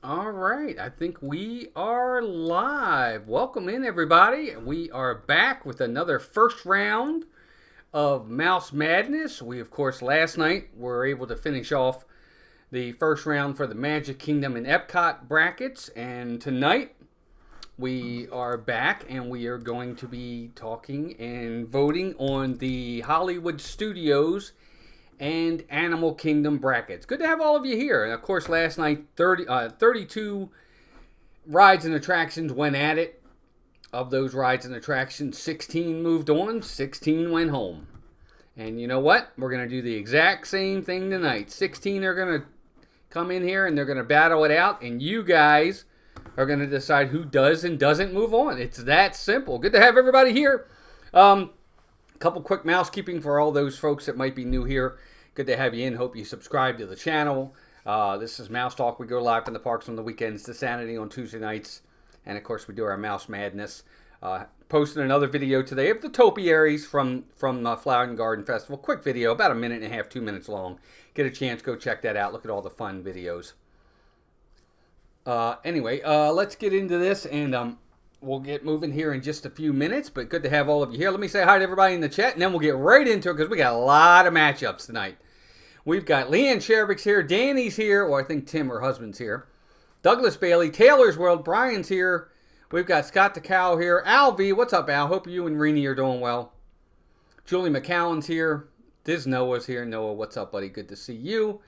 All right, I think we are live. Welcome in, everybody. We are back with another first round of Mouse Madness. We, of course, last night were able to finish off the first round for the Magic Kingdom and Epcot brackets, and tonight we are back and we are going to be talking and voting on the Hollywood Studios and Animal Kingdom brackets. Good to have all of you here. And of course, last night, 32 rides and attractions went at it. Of those rides and attractions, 16 moved on, 16 went home. And you know what? We're going to do the exact same thing tonight. 16 are going to come in here and they're going to battle it out. And you guys are going to decide who does and doesn't move on. It's that simple. Good to have everybody here. Couple quick mousekeeping for all those folks that might be new here. Good to have you in. Hope you subscribe to the channel. This is Mouse Talk. We go live from the parks on the weekends to Sanity on Tuesday nights. And, of course, we do our Mouse Madness. Posted another video today of the topiaries from Flower and Garden Festival. Quick video, about a minute and a half, 2 minutes long. Get a chance, go check that out. Look at all the fun videos. Anyway, let's get into this, and we'll get moving here in just a few minutes, but good to have all of you here. Let me say hi to everybody in the chat, and then we'll get right into it because we got a lot of matchups tonight. We've got Leanne Sherbick's here, Danny's here, or I think Tim, her husband's here. Douglas Bailey, Taylor's World, Brian's here. We've got Scott the Cow here. Al V, what's up, Al? Hope you and Renee are doing well. Julie McCowan's here. Diz Noah's here. Noah, what's up, buddy? Good to see you.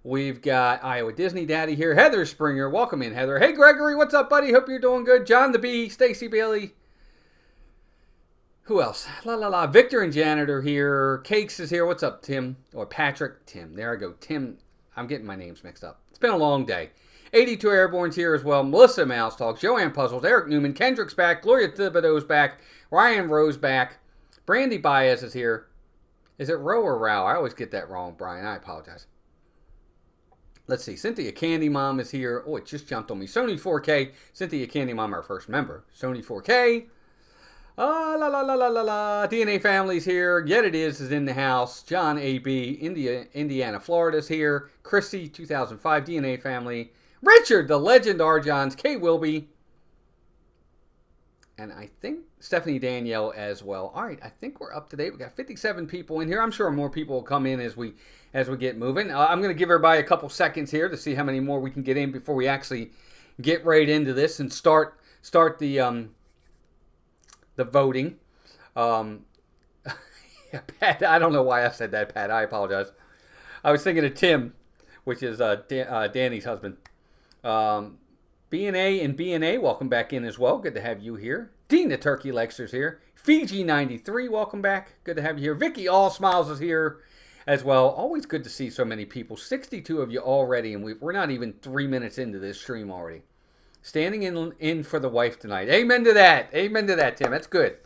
We've got Iowa Disney Daddy here. Heather Springer. Welcome in, Heather. Hey, Gregory. What's up, buddy? Hope you're doing good. John the Bee. Stacy Bailey. Who else? La la la. Victor and Janitor here. Cakes is here. What's up, Tim? Or Patrick. Tim. There I go. Tim. I'm getting my names mixed up. It's been a long day. 82 Airborne's here as well. Melissa Mouse Talks. Joanne Puzzles. Eric Newman. Kendrick's back. Gloria Thibodeau's back. Ryan Rose back. Brandy Baez is here. Is it Row or Row? I always get that wrong, Brian. I apologize. Let's see. Cynthia Candy Mom is here. Oh, it just jumped on me. Sony 4K. Cynthia Candy Mom, our first member. Sony 4K. La la la la la la. DNA Family's here. Yet It Is in the house. John AB. Indiana, Florida's here. Chrissy 2005. DNA Family. Richard, the Legend Arjons. Kay Wilby. And I think Stephanie Danielle as well. All right, I think we're up to date. We got 57 people in here. I'm sure more people will come in as we get moving. I'm going to give everybody a couple seconds here to see how many more we can get in before we actually get right into this and start the voting. Yeah, Pat, I don't know why I said that, Pat. I apologize. I was thinking of Tim, which is Danny's husband. B&A and B&A, welcome back in as well. Good to have you here. Dina Turkey Lexer's here. Fiji 93, welcome back. Good to have you here. Vicky All Smiles is here as well. Always good to see so many people. 62 of you already, and we're not even 3 minutes into this stream already. Standing in for the wife tonight. Amen to that. Amen to that, Tim. That's good.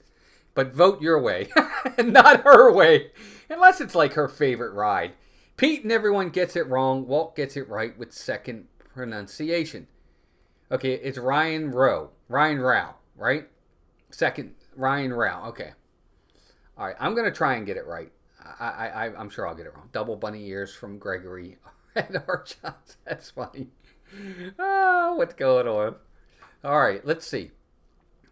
But vote your way, and not her way, unless it's like her favorite ride. Pete and everyone gets it wrong. Walt gets it right with second pronunciation. Okay, it's Ryan Rao, right? Second, Ryan Rao. Okay. All right, I'm going to try and get it right. I'm sure I'll get it wrong. Double bunny ears from Gregory and Archons. That's funny. Oh, what's going on? All right, let's see.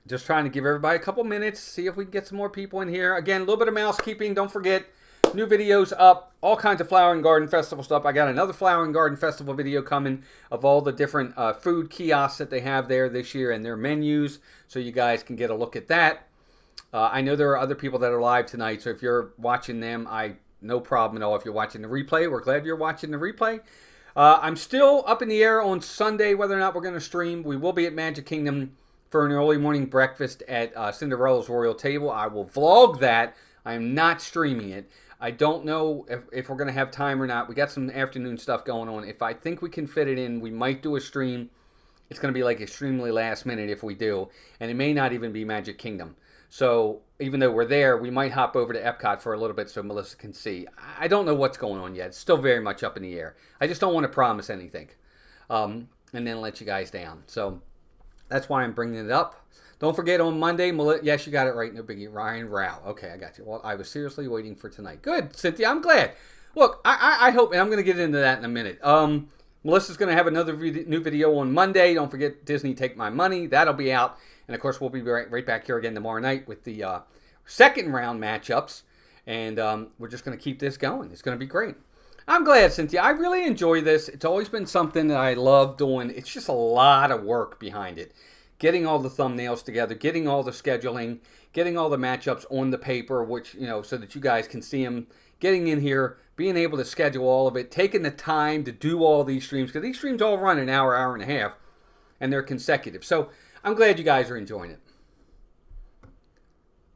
Just trying to give everybody a couple minutes, see if we can get some more people in here. Again, a little bit of mousekeeping. Don't forget, new videos up, all kinds of Flower and Garden Festival stuff. I got another Flower and Garden Festival video coming of all the different food kiosks that they have there this year and their menus, so you guys can get a look at that. I know there are other people that are live tonight, so if you're watching them, no problem at all. If you're watching the replay, we're glad you're watching the replay. I'm still up in the air on Sunday whether or not we're going to stream. We will be at Magic Kingdom for an early morning breakfast at Cinderella's Royal Table. I will vlog that. I am not streaming it. I don't know if we're going to have time or not. We got some afternoon stuff going on. If I think we can fit it in, we might do a stream. It's going to be like extremely last minute if we do. And it may not even be Magic Kingdom. So even though we're there, we might hop over to Epcot for a little bit so Melissa can see. I don't know what's going on yet. It's still very much up in the air. I just don't want to promise anything. And then let you guys down. So that's why I'm bringing it up. Don't forget on Monday, yes, you got it right, no biggie, Ryan Rao. Okay, I got you. Well, I was seriously waiting for tonight. Good, Cynthia, I'm glad. Look, I hope, and I'm going to get into that in a minute. Melissa's going to have another new video on Monday. Don't forget Disney Take My Money. That'll be out. And, of course, we'll be right back here again tomorrow night with the second round matchups. And we're just going to keep this going. It's going to be great. I'm glad, Cynthia. I really enjoy this. It's always been something that I love doing. It's just a lot of work behind it. Getting all the thumbnails together, getting all the scheduling, getting all the matchups on the paper, which, so that you guys can see them, getting in here, being able to schedule all of it, taking the time to do all these streams, because these streams all run an hour, hour and a half, and they're consecutive. So I'm glad you guys are enjoying it.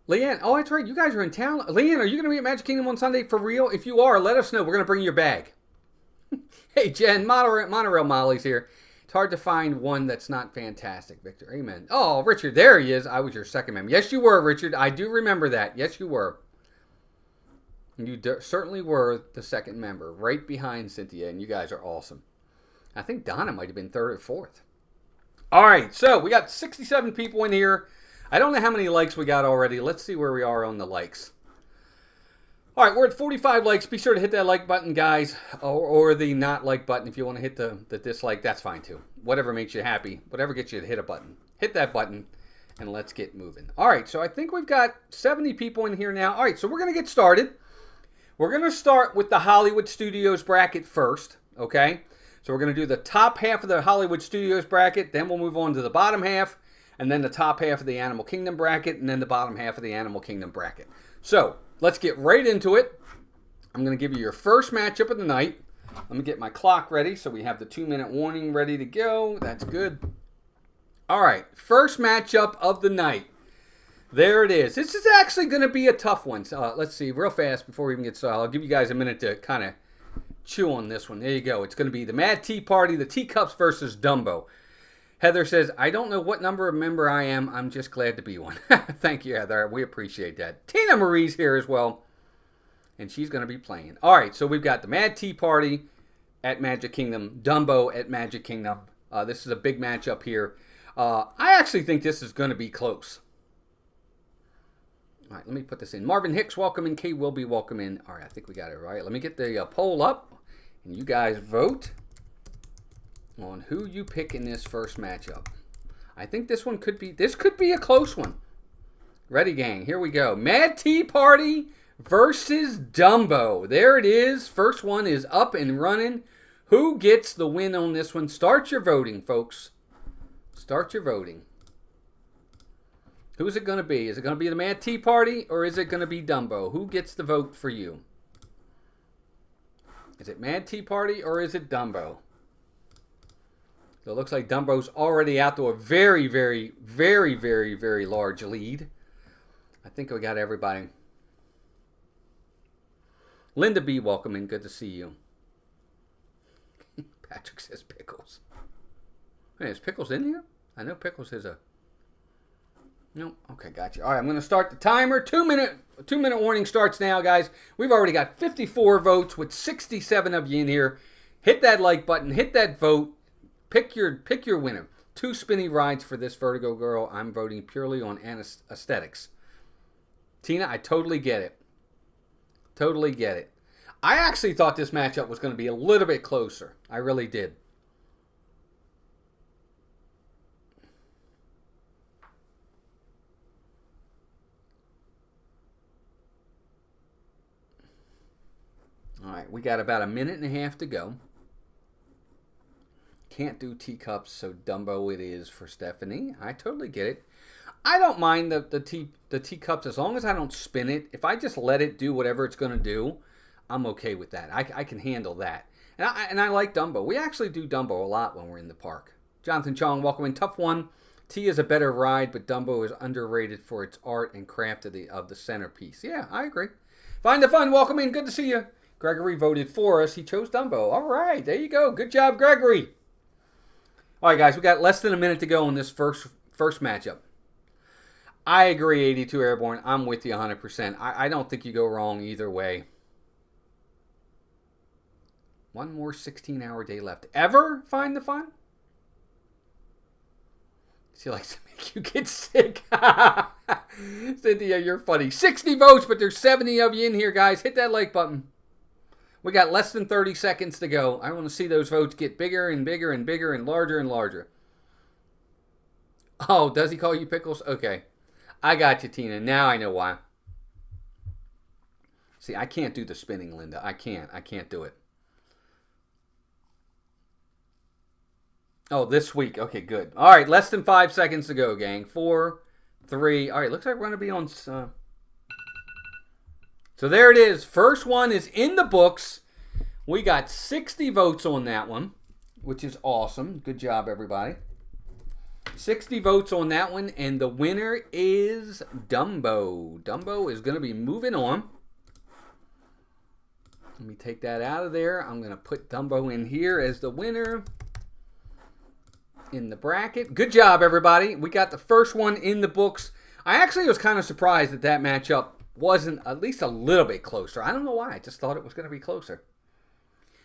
Leanne, oh, that's right. You guys are in town. Leanne, are you going to be at Magic Kingdom on Sunday for real? If you are, let us know. We're going to bring your bag. Hey, Jen, Monorail Molly's here. It's hard to find one that's not fantastic, Victor. Amen. Oh, Richard, there he is. I was your second member. Yes, you were, Richard. I do remember that. Yes, you were. You certainly were the second member, right behind Cynthia, and you guys are awesome. I think Donna might have been third or fourth. All right, so we got 67 people in here. I don't know how many likes we got already. Let's see where we are on the likes. All right, we're at 45 likes. Be sure to hit that like button, guys, or the not like button. If you want to hit the dislike, that's fine too. Whatever makes you happy, whatever gets you to hit a button. Hit that button, and let's get moving. All right, so I think we've got 70 people in here now. All right, so we're going to get started. We're going to start with the Hollywood Studios bracket first, okay? So we're going to do the top half of the Hollywood Studios bracket, then we'll move on to the bottom half, and then the top half of the Animal Kingdom bracket, and then the bottom half of the Animal Kingdom bracket. So let's get right into it. I'm going to give you your first matchup of the night. Let me get my clock ready so we have the 2-minute warning ready to go. That's good. All right, first matchup of the night. There it is. This is actually going to be a tough one. So, let's see real fast before we even get started. I'll give you guys a minute to kind of chew on this one. There you go. It's going to be the Mad Tea Party, the Teacups versus Dumbo. Heather says, I don't know what number of member I am. I'm just glad to be one. Thank you, Heather. We appreciate that. Tina Marie's here as well. And she's going to be playing. All right, so we've got the Mad Tea Party at Magic Kingdom, Dumbo at Magic Kingdom. This is a big matchup here. I actually think this is going to be close. All right, let me put this in. Marvin Hicks, welcome in. Kay Wilby, welcome in. All right, I think we got it right. Let me get the poll up, and you guys vote on who you pick in this first matchup. I think this could be a close one. Ready, gang? Here we go. Mad Tea Party versus Dumbo. There it is. First one is up and running. Who gets the win on this one? Start your voting, folks. Start your voting. Who's it going to be? Is it going to be the Mad Tea Party or is it going to be Dumbo? Who gets the vote for you? Is it Mad Tea Party or is it Dumbo? So it looks like Dumbo's already out to a very, very, very, very, very large lead. I think we got everybody. Linda B, welcome in. Good to see you. Patrick says Pickles. Hey, is Pickles in here? I know Pickles is a... No, okay, gotcha. All right, I'm going to start the timer. 2-minute warning starts now, guys. We've already got 54 votes with 67 of you in here. Hit that like button. Hit that vote. Pick your winner. 2 spinny rides for this Vertigo girl. I'm voting purely on aesthetics. Tina, I totally get it. Totally get it. I actually thought this matchup was going to be a little bit closer. I really did. All right, we got about a minute and a half to go. Can't do teacups, so Dumbo it is for Stephanie. I totally get it. I don't mind the teacups as long as I don't spin it. If I just let it do whatever it's going to do, I'm okay with that. I can handle that. And I like Dumbo. We actually do Dumbo a lot when we're in the park. Jonathan Chong, welcome in. Tough one. Tea is a better ride, but Dumbo is underrated for its art and craft of the centerpiece. Yeah, I agree. Find the fun. Welcome in. Good to see you. Gregory voted for us. He chose Dumbo. All right, there you go. Good job, Gregory. All right, guys, we got less than a minute to go in this first matchup. I agree, 82 Airborne. I'm with you 100%. I don't think you go wrong either way. One more 16-hour day left. Ever find the fun? She likes to make you get sick. Cynthia, you're funny. 60 votes, but there's 70 of you in here, guys. Hit that like button. We got less than 30 seconds to go. I want to see those votes get bigger and bigger and bigger and larger and larger. Oh, does he call you Pickles? Okay. I got you, Tina. Now I know why. See, I can't do the spinning, Linda. I can't do it. Oh, this week. Okay, good. All right, less than 5 seconds to go, gang. 4, 3. All right, looks like we're going to be on... So there it is. First one is in the books. We got 60 votes on that one, which is awesome. Good job, everybody. 60 votes on that one, and the winner is Dumbo. Dumbo is going to be moving on. Let me take that out of there. I'm going to put Dumbo in here as the winner in the bracket. Good job, everybody. We got the first one in the books. I actually was kind of surprised that that matchup wasn't at least a little bit closer. I don't know why. I just thought it was going to be closer.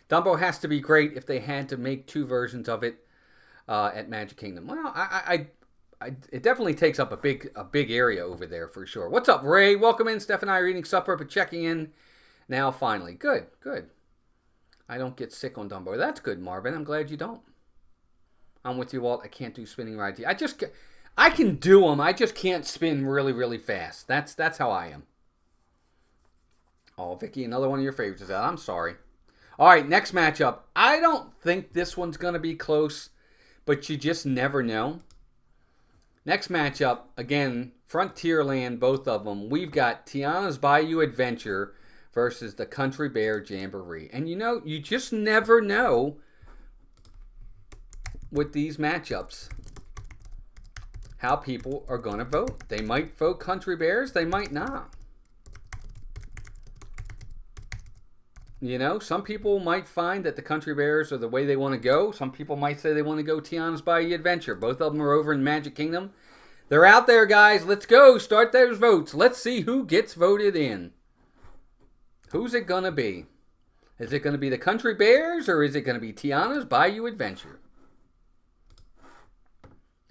Dumbo has to be great if they had to make 2 versions of it at Magic Kingdom. Well, it definitely takes up a big area over there for sure. What's up, Ray? Welcome in. Steph and I are eating supper, but checking in now finally. Good. I don't get sick on Dumbo. That's good, Marvin. I'm glad you don't. I'm with you, Walt. I can't do spinning rides. I can do them. I just can't spin really, really fast. That's how I am. Oh, Vicky, another one of your favorites is out. I'm sorry. All right, next matchup. I don't think this one's going to be close, but you just never know. Next matchup, again, Frontierland, both of them. We've got Tiana's Bayou Adventure versus the Country Bear Jamboree. And you just never know with these matchups how people are going to vote. They might vote Country Bears, they might not. Some people might find that the Country Bears are the way they want to go. Some people might say they want to go Tiana's Bayou Adventure. Both of them are over in Magic Kingdom. They're out there, guys. Let's go. Start those votes. Let's see who gets voted in. Who's it going to be? Is it going to be the Country Bears or is it going to be Tiana's Bayou Adventure?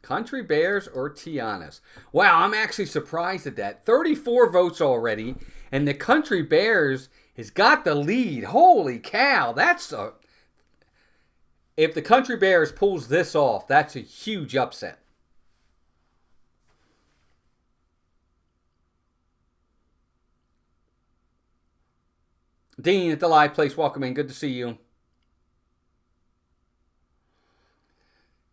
Country Bears or Tiana's? Wow, I'm actually surprised at that. 34 votes already, and the Country Bears has got the lead. Holy cow, if the Country Bears pulls this off, that's a huge upset. Dean at the live place, welcome in. Good to see you.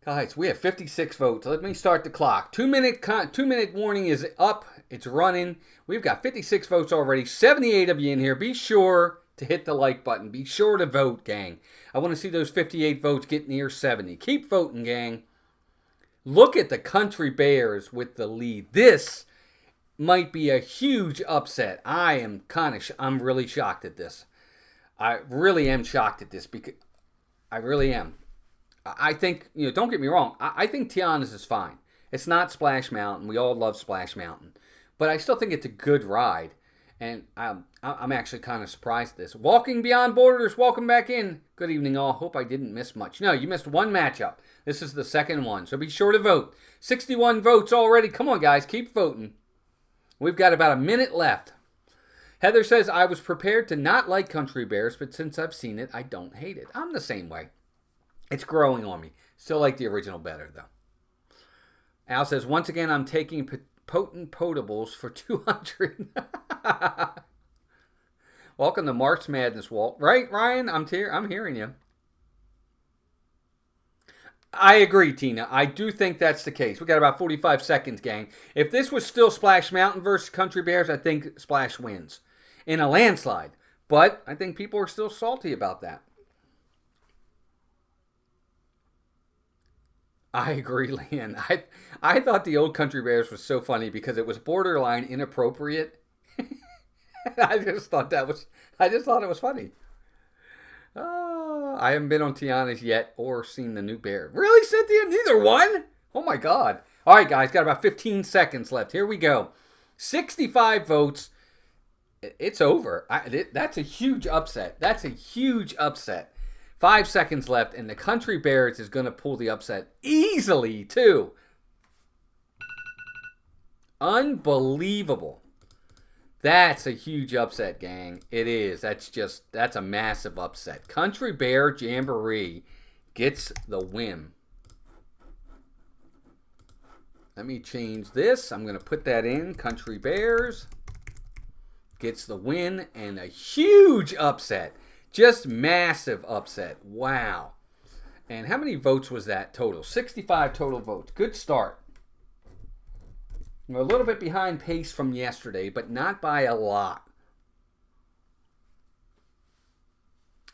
Guys, we have 56 votes. Let me start the clock. 2-minute warning is up. It's running. We've got 56 votes already. 78 of you in here. Be sure to hit the like button. Be sure to vote, gang. I want to see those 58 votes get near 70. Keep voting, gang. Look at the Country Bears with the lead. This might be a huge upset. I'm really shocked at this. I really am shocked at this because I really am. I think, don't get me wrong. I think Tiana's is fine. It's not Splash Mountain. We all love Splash Mountain. But I still think it's a good ride. And I'm actually kind of surprised at this. Walking Beyond Borders, welcome back in. Good evening, all. Hope I didn't miss much. No, you missed one matchup. This is the second one. So be sure to vote. 61 votes already. Come on, guys. Keep voting. We've got about a minute left. Heather says, I was prepared to not like Country Bears, but since I've seen it, I don't hate it. I'm the same way. It's growing on me. Still like the original better, though. Al says, once again, I'm taking potent potables for 200. Welcome to March Madness, Walt. Right, Ryan? I'm hearing you. I agree, Tina. I do think that's the case. We got about 45 seconds, gang. If this was still Splash Mountain versus Country Bears, I think Splash wins in a landslide. But I think people are still salty about that. I agree, Leanne. I thought the old Country Bears was so funny because it was borderline inappropriate. I just thought it was funny. I haven't been on Tiana's yet or seen the new bear. Really, Cynthia? Neither one? Oh my God. All right, guys, got about 15 seconds left. Here we go. 65 votes. It's over. That's a huge upset. That's a huge upset. 5 seconds left, and the Country Bears is going to pull the upset easily, too. Unbelievable. That's a huge upset, gang. It is. That's a massive upset. Country Bear Jamboree gets the win. Let me change this. I'm going to put that in. Country Bears gets the win and a huge upset. Just massive upset. Wow. And how many votes was that total? 65 total votes. Good start. We're a little bit behind pace from yesterday, but not by a lot.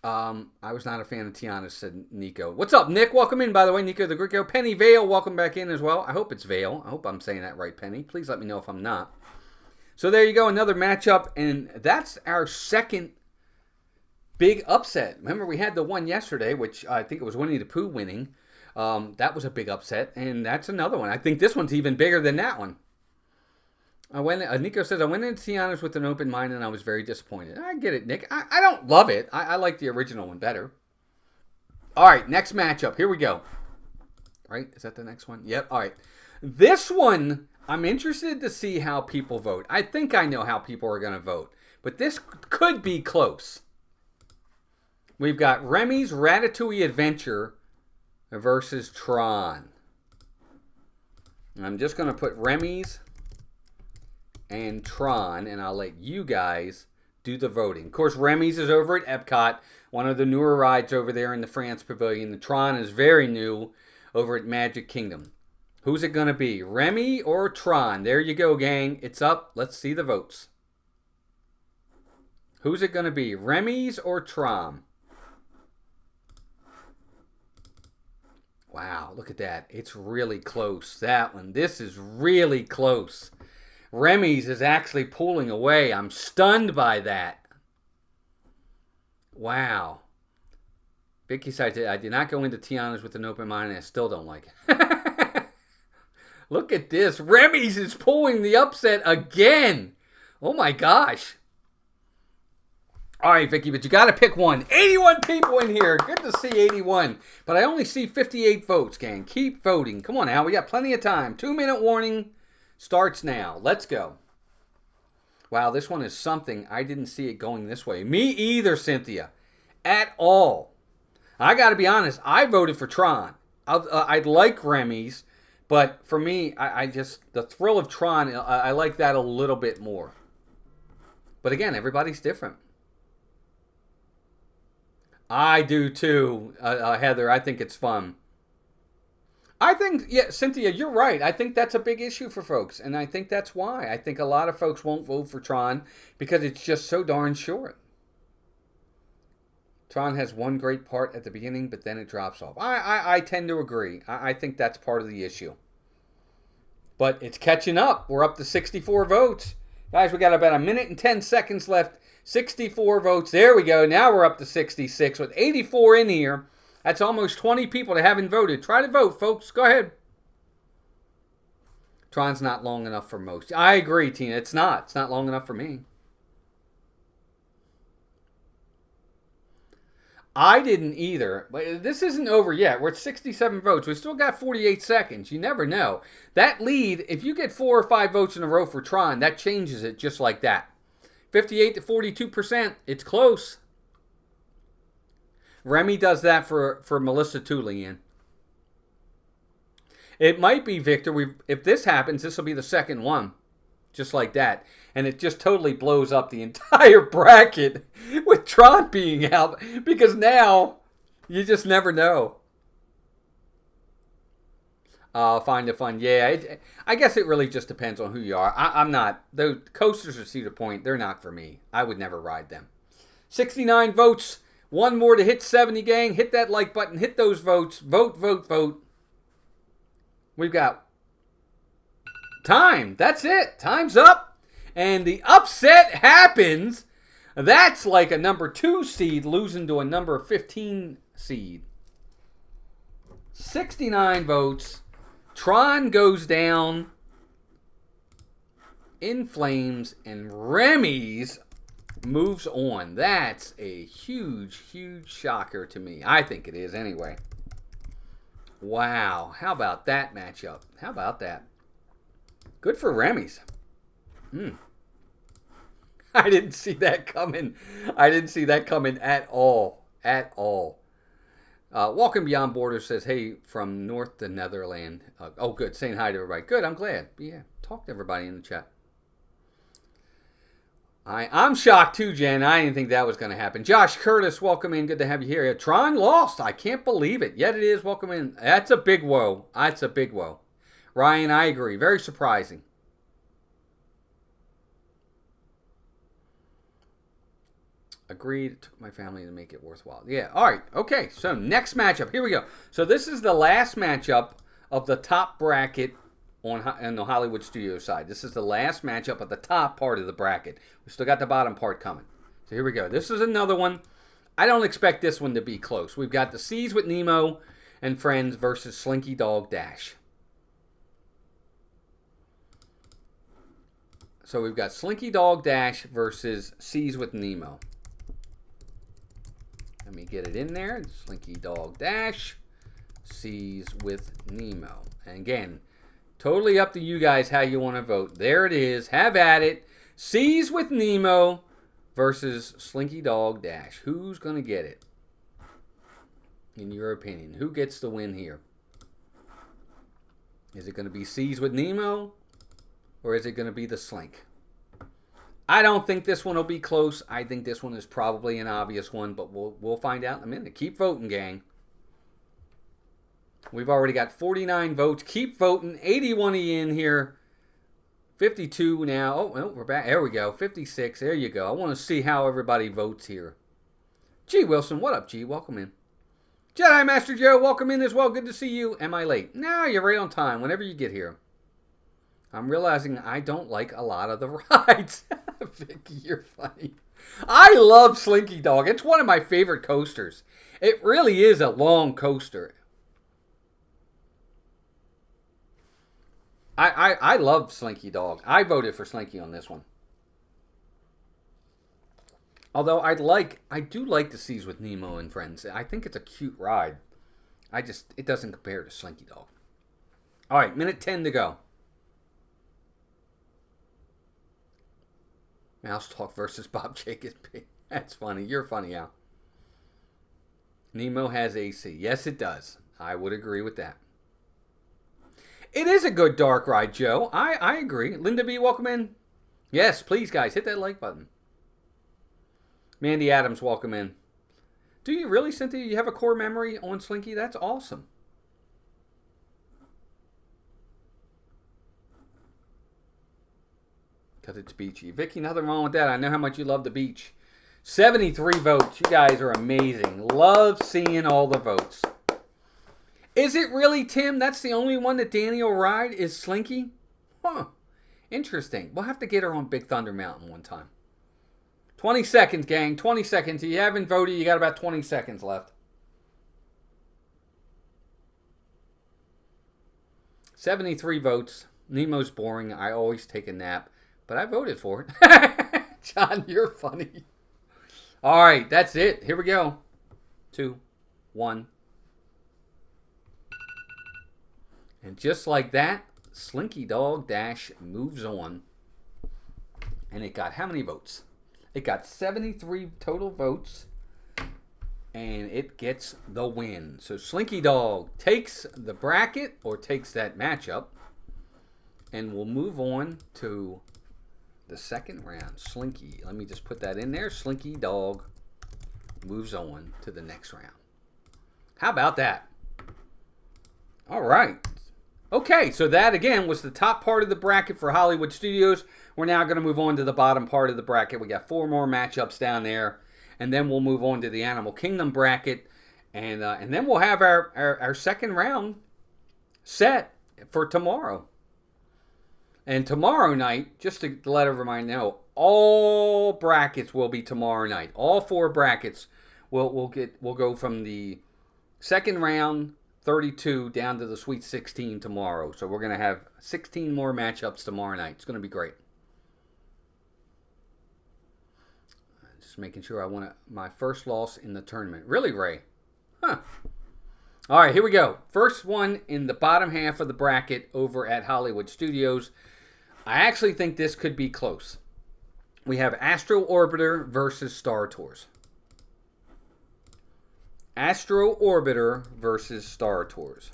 I was not a fan of Tiana, said Nico. What's up, Nick? Welcome in, by the way, Nico the Greco. Penny Vale, welcome back in as well. I hope it's Vale. I hope I'm saying that right, Penny. Please let me know if I'm not. So there you go, another matchup, and that's our second big upset. Remember, we had the one yesterday, which I think it was Winnie the Pooh winning. That was a big upset, and that's another one. I think this one's even bigger than that one. Nico says, I went into Tiana's with an open mind, and I was very disappointed. I get it, Nick. I don't love it. I like the original one better. All right, next matchup. Here we go. Right? Is that the next one? Yep. All right. This one, I'm interested to see how people vote. I think I know how people are going to vote, but this could be close. We've got Remy's Ratatouille Adventure versus Tron. I'm just going to put Remy's and Tron, and I'll let you guys do the voting. Of course, Remy's is over at Epcot, one of the newer rides over there in the France Pavilion. The Tron is very new over at Magic Kingdom. Who's it going to be, Remy or Tron? There you go, gang. It's up. Let's see the votes. Who's it going to be, Remy's or Tron? Wow, look at that. It's really close, that one. This is really close. Remy's is actually pulling away. I'm stunned by that. Wow. Vicky said, I did not go into Tiana's with an open mind, and I still don't like it. Look at this. Remy's is pulling the upset again. Oh, my gosh. All right, Vicky, but you got to pick one. 81 people in here. Good to see 81. But I only see 58 votes, gang. Keep voting. Come on now. We got plenty of time. 2-minute warning starts now. Let's go. Wow, this one is something. I didn't see it going this way. Me either, Cynthia. At all. I got to be honest. I voted for Tron. I'd like Remy's, but for me, I just, the thrill of Tron, I like that a little bit more. But again, everybody's different. I do too, Heather. I think it's fun. I think, yeah, Cynthia, you're right. I think that's a big issue for folks, and I think that's why. I think a lot of folks won't vote for Tron because it's just so darn short. Tron has one great part at the beginning, but then it drops off. I tend to agree. I think that's part of the issue. But it's catching up. We're up to 64 votes. Guys, we got about a minute and 10 seconds left. 64 votes. There we go. Now we're up to 66 with 84 in here. That's almost 20 people that haven't voted. Try to vote, folks. Go ahead. Tron's not long enough for most. I agree, Tina. It's not. It's not long enough for me. I didn't either. But this isn't over yet. We're at 67 votes. We've still got 48 seconds. You never know. That lead, if you get 4 or 5 votes in a row for Tron, that changes it just like that. 58 to 42%. It's close. Remy does that for Melissa Tullian. It might be, Victor, if this happens, this will be the second one. Just like that. And it just totally blows up the entire bracket with Tron being out. Because now, you just never know. Find it fun. Yeah, I guess it really just depends on who you are. I'm not. The coasters at Cedar Point, they're not for me. I would never ride them. 69 votes. One more to hit 70, gang. Hit that like button. Hit those votes. Vote, vote, vote. We've got time. That's it. Time's up. And the upset happens. That's like a number 2 seed losing to a number 15 seed. 69 votes. Tron goes down in flames, and Remy's moves on. That's a huge, huge shocker to me. I think it is anyway. Wow. How about that matchup? How about that? Good for Remy's. I didn't see that coming. I didn't see that coming at all. At all. Walking Beyond Borders says, hey, from North to Netherland. Oh, good. Saying hi to everybody. Good. I'm glad. Yeah. Talk to everybody in the chat. I'm shocked too, Jen. I didn't think that was going to happen. Josh Curtis, welcome in. Good to have you here. Tron lost. I can't believe it. Yet it is. Welcome in. That's a big woe. That's a big woe. Ryan, I agree. Very surprising. Agreed. It took my family to make it worthwhile. Yeah. All right. Okay. So next matchup. Here we go. So this is the last matchup of the top bracket on the Hollywood Studios side. This is the last matchup at the top part of the bracket. We still got the bottom part coming. So here we go. This is another one. I don't expect this one to be close. We've got the Seas with Nemo and Friends versus Slinky Dog Dash. So we've got Slinky Dog Dash versus Seas with Nemo. Let me get it in there. Slinky Dog Dash, Seas with Nemo. And again, totally up to you guys how you want to vote. There it is. Have at it. Seas with Nemo versus Slinky Dog Dash. Who's going to get it? In your opinion, who gets the win here? Is it going to be Seas with Nemo or is it going to be the Slink? I don't think this one will be close. I think this one is probably an obvious one, but we'll find out in a minute. Keep voting, gang. We've already got 49 votes. Keep voting. 81 in here. 52 now. Oh, well, we're back. There we go. 56. There you go. I want to see how everybody votes here. G. Wilson. What up, G? Welcome in. Jedi Master Joe. Welcome in as well. Good to see you. Am I late? No, you're right on time. Whenever you get here. I'm realizing I don't like a lot of the rides. Vicky, you're funny. I love Slinky Dog. It's one of my favorite coasters. It really is a long coaster. I love Slinky Dog. I voted for Slinky on this one. Although I do like the Seas with Nemo and Friends. I think it's a cute ride. It doesn't compare to Slinky Dog. All right, minute 10 to go. Mouse Talk versus Bob Jacobs. That's funny. You're funny, Al. Nemo has AC. Yes, it does. I would agree with that. It is a good dark ride, Joe. I agree. Linda B, welcome in. Yes, please, guys, hit that like button. Mandy Adams, welcome in. Do you really, Cynthia? You have a core memory on Slinky? That's awesome. Because it's beachy. Vicky, nothing wrong with that. I know how much you love the beach. 73 votes. You guys are amazing. Love seeing all the votes. Is it really, Tim? That's the only one that Danny will ride is Slinky? Huh. Interesting. We'll have to get her on Big Thunder Mountain one time. 20 seconds, gang. 20 seconds. If you haven't voted, you got about 20 seconds left. 73 votes. Nemo's boring. I always take a nap. But I voted for it. John, you're funny. All right, that's it. Here we go. 2, 1. And just like that, Slinky Dog Dash moves on. And it got how many votes? It got 73 total votes. And it gets the win. So Slinky Dog takes the bracket or takes that matchup. And we'll move on to the second round. Slinky. Let me just put that in there. Slinky Dog moves on to the next round. How about that? All right. Okay, so that again was the top part of the bracket for Hollywood Studios. We're now going to move on to the bottom part of the bracket. We got 4 more matchups down there. And then we'll move on to the Animal Kingdom bracket. And then we'll have our second round set for tomorrow. And tomorrow night, just to let everybody know, all brackets will be tomorrow night. All 4 brackets will go from the second round, 32, down to the Sweet 16 tomorrow. So we're going to have 16 more matchups tomorrow night. It's going to be great. Just making sure I want my first loss in the tournament. Really, Ray? Huh. All right, here we go. First one in the bottom half of the bracket over at Hollywood Studios. I actually think this could be close. We have Astro Orbiter versus Star Tours. Astro Orbiter versus Star Tours.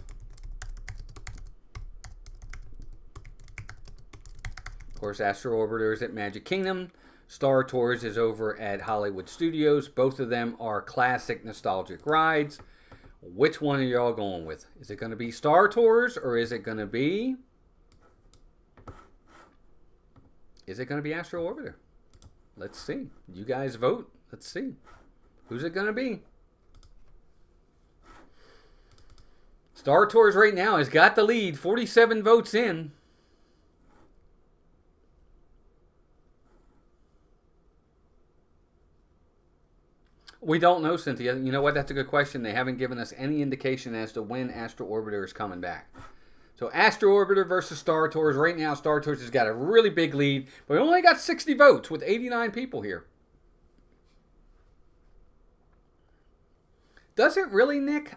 Of course, Astro Orbiter is at Magic Kingdom. Star Tours is over at Hollywood Studios. Both of them are classic nostalgic rides. Which one are y'all going with? Is it going to be Star Tours or is it going to be... Is it going to be Astro Orbiter? Let's see. You guys vote. Let's see. Who's it going to be? Star Tours right now has got the lead. 47 votes in. We don't know, Cynthia. You know what? That's a good question. They haven't given us any indication as to when Astro Orbiter is coming back. So Astro Orbiter versus Star Tours. Right now, Star Tours has got a really big lead. But we only got 60 votes with 89 people here. Does it really, Nick?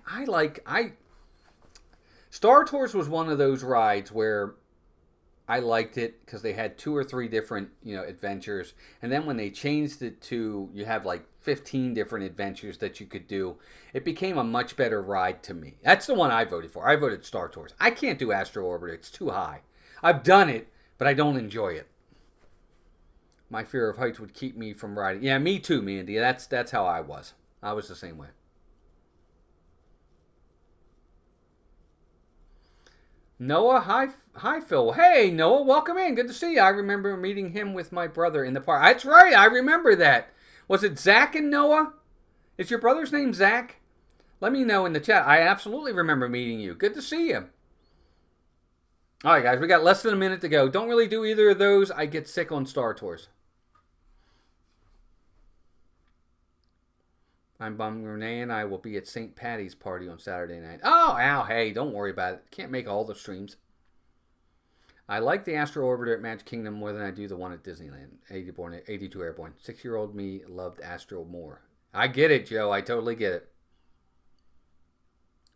Star Tours was one of those rides where I liked it because they had 2 or 3 different, adventures. And then when they changed it to, you have like 15 different adventures that you could do, it became a much better ride to me. That's the one I voted for. I voted Star Tours. I can't do Astro Orbiter. It's too high. I've done it, but I don't enjoy it. My fear of heights would keep me from riding. Yeah, me too, Mandy. That's how I was. I was the same way. Noah, hi, Phil. Hey, Noah, welcome in. Good to see you. I remember meeting him with my brother in the park. That's right, I remember that. Was it Zach and Noah? Is your brother's name Zach? Let me know in the chat. I absolutely remember meeting you. Good to see you. All right, guys, we got less than a minute to go. Don't really do either of those. I get sick on Star Tours. I'm bummed Renee and I will be at St. Patty's party on Saturday night. Oh, ow, hey, don't worry about it. Can't make all the streams. I like the Astro Orbiter at Magic Kingdom more than I do the one at Disneyland. 82 Airborne. 6-year-old me loved Astro more. I get it, Joe. I totally get it.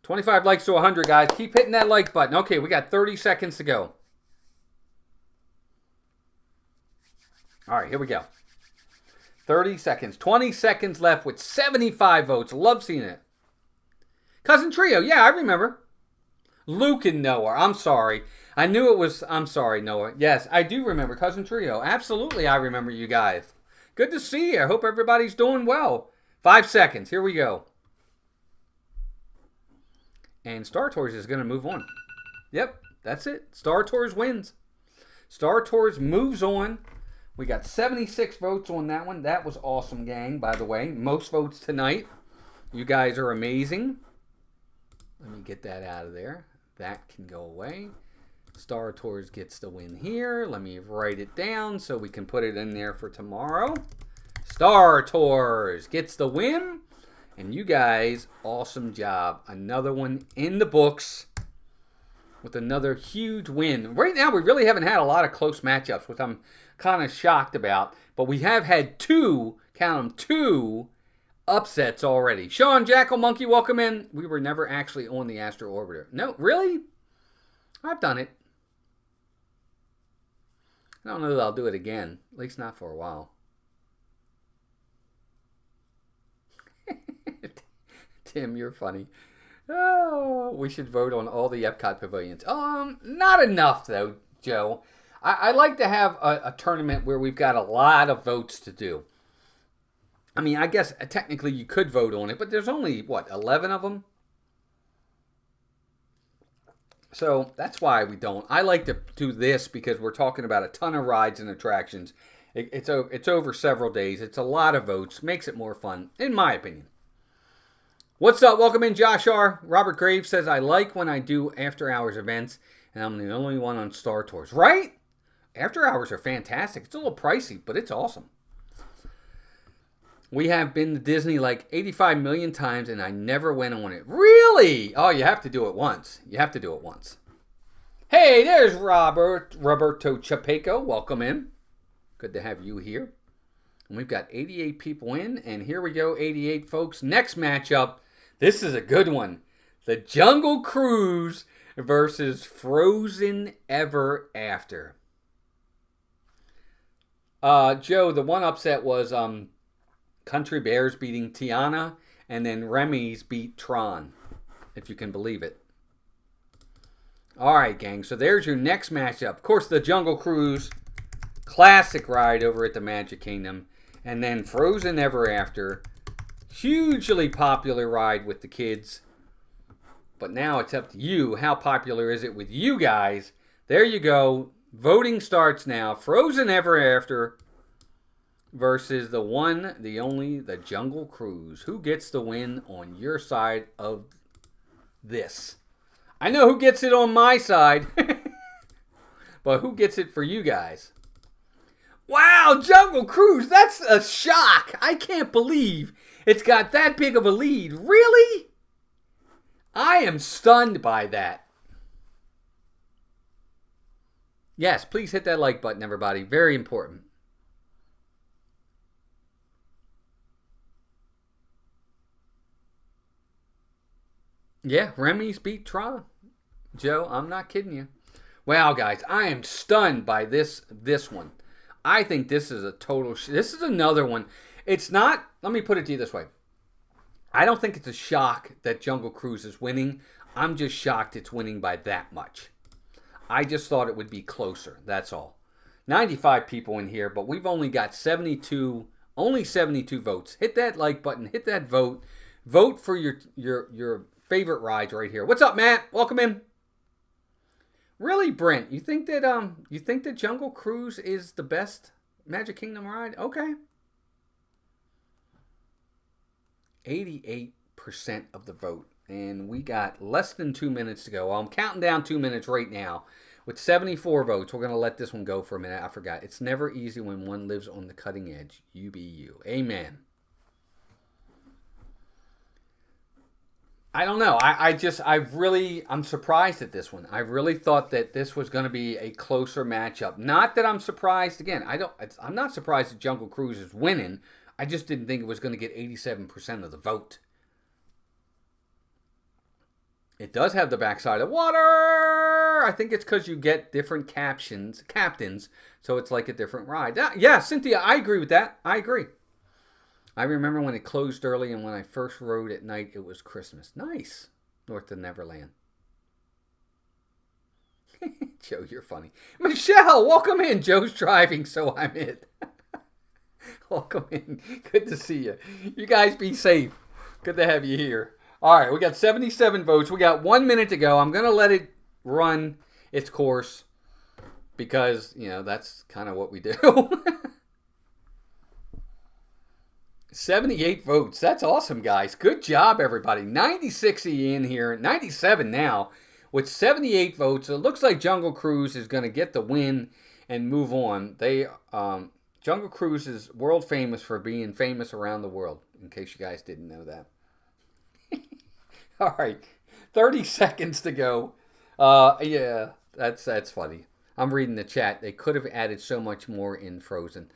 25 likes to 100, guys. Keep hitting that like button. Okay, we got 30 seconds to go. All right, here we go. 30 seconds. 20 seconds left with 75 votes. Love seeing it. Cousin Trio. Yeah, I remember. Luke and Noah. I'm sorry. I knew it was... I'm sorry, Noah. Yes, I do remember Cousin Trio. Absolutely, I remember you guys. Good to see you. I hope everybody's doing well. 5 seconds. Here we go. And Star Tours is going to move on. Yep, that's it. Star Tours wins. Star Tours moves on. We got 76 votes on that one. That was awesome, gang, by the way. Most votes tonight. You guys are amazing. Let me get that out of there. That can go away. Star Tours gets the win here. Let me write it down so we can put it in there for tomorrow. Star Tours gets the win. And you guys, awesome job. Another one in the books with another huge win. Right now, we really haven't had a lot of close matchups, which I'm kind of shocked about. But we have had 2, count them, 2 upsets already. Sean, Jackal, Monkey, welcome in. We were never actually on the Astro Orbiter. No, really? I've done it. I don't know that I'll do it again. At least not for a while. Tim, you're funny. Oh, we should vote on all the Epcot pavilions. Not enough though, Joe. I like to have a tournament where we've got a lot of votes to do. I mean, I guess technically you could vote on it, but there's only, what, 11 of them? So that's why we don't. I like to do this because we're talking about a ton of rides and attractions. It's over several days. It's a lot of votes. Makes it more fun, in my opinion. What's up? Welcome in, Josh R. Robert Graves says, I like when I do after-hours events, and I'm the only one on Star Tours. Right? After-hours are fantastic. It's a little pricey, but it's awesome. We have been to Disney like 85 million times, and I never went on it. Really? Oh, you have to do it once. You have to do it once. Hey, there's Roberto Chapeco. Welcome in. Good to have you here. And we've got 88 people in, and here we go, 88 folks. Next matchup. This is a good one. The Jungle Cruise versus Frozen Ever After. Joe, the one upset was Country Bears beating Tiana, and then Remy's beat Tron, if you can believe it. All right, gang. So there's your next matchup. Of course, the Jungle Cruise classic ride over at the Magic Kingdom, and then Frozen Ever After, hugely popular ride with the kids. But now it's up to you. How popular is it with you guys? There you go. Voting starts now. Frozen Ever After versus the one, the only, the Jungle Cruise. Who gets the win on your side of this? I know who gets it on my side. But who gets it for you guys? Wow, Jungle Cruise. That's a shock. I can't believe it's got that big of a lead. Really? I am stunned by that. Yes, please hit that like button, everybody. Very important. Yeah, Remy's beat Tron. Joe, I'm not kidding you. Wow, guys, I am stunned by this one. I think this is a total... This is another one. It's not... Let me put it to you this way. I don't think it's a shock that Jungle Cruise is winning. I'm just shocked it's winning by that much. I just thought it would be closer. That's all. 95 people in here, but we've only got 72... Only 72 votes. Hit that like button. Hit that vote. Vote for your favorite rides right here. What's up, Matt? Welcome in. Really, Brent? You think that Jungle Cruise is the best Magic Kingdom ride? Okay. 88% of the vote, and we got less than 2 minutes to go. Well, I'm counting down 2 minutes right now. With 74 votes, we're going to let this one go for a minute. I forgot. It's never easy when one lives on the cutting edge. You be you. Amen. I don't know. I'm surprised at this one. I really thought that this was going to be a closer matchup. Not that I'm surprised. Again, I'm not surprised that Jungle Cruise is winning. I just didn't think it was going to get 87% of the vote. It does have the backside of water. I think it's because you get different captains, so it's like a different ride. Yeah, Cynthia, I agree with that. I agree. I remember when it closed early, and when I first rode at night, it was Christmas. Nice. North of Neverland. Joe, you're funny. Michelle, welcome in. Joe's driving, so I'm it. Welcome in. Good to see you. You guys be safe. Good to have you here. All right, we got 77 votes. We got 1 minute to go. I'm going to let it run its course because, that's kind of what we do. 78 votes. That's awesome, guys. Good job, everybody. 96 in here. 97 now with 78 votes. It looks like Jungle Cruise is going to get the win and move on. Jungle Cruise is world famous for being famous around the world, in case you guys didn't know that. All right, 30 seconds to go. Yeah, that's funny. I'm reading the chat. They could have added so much more in Frozen.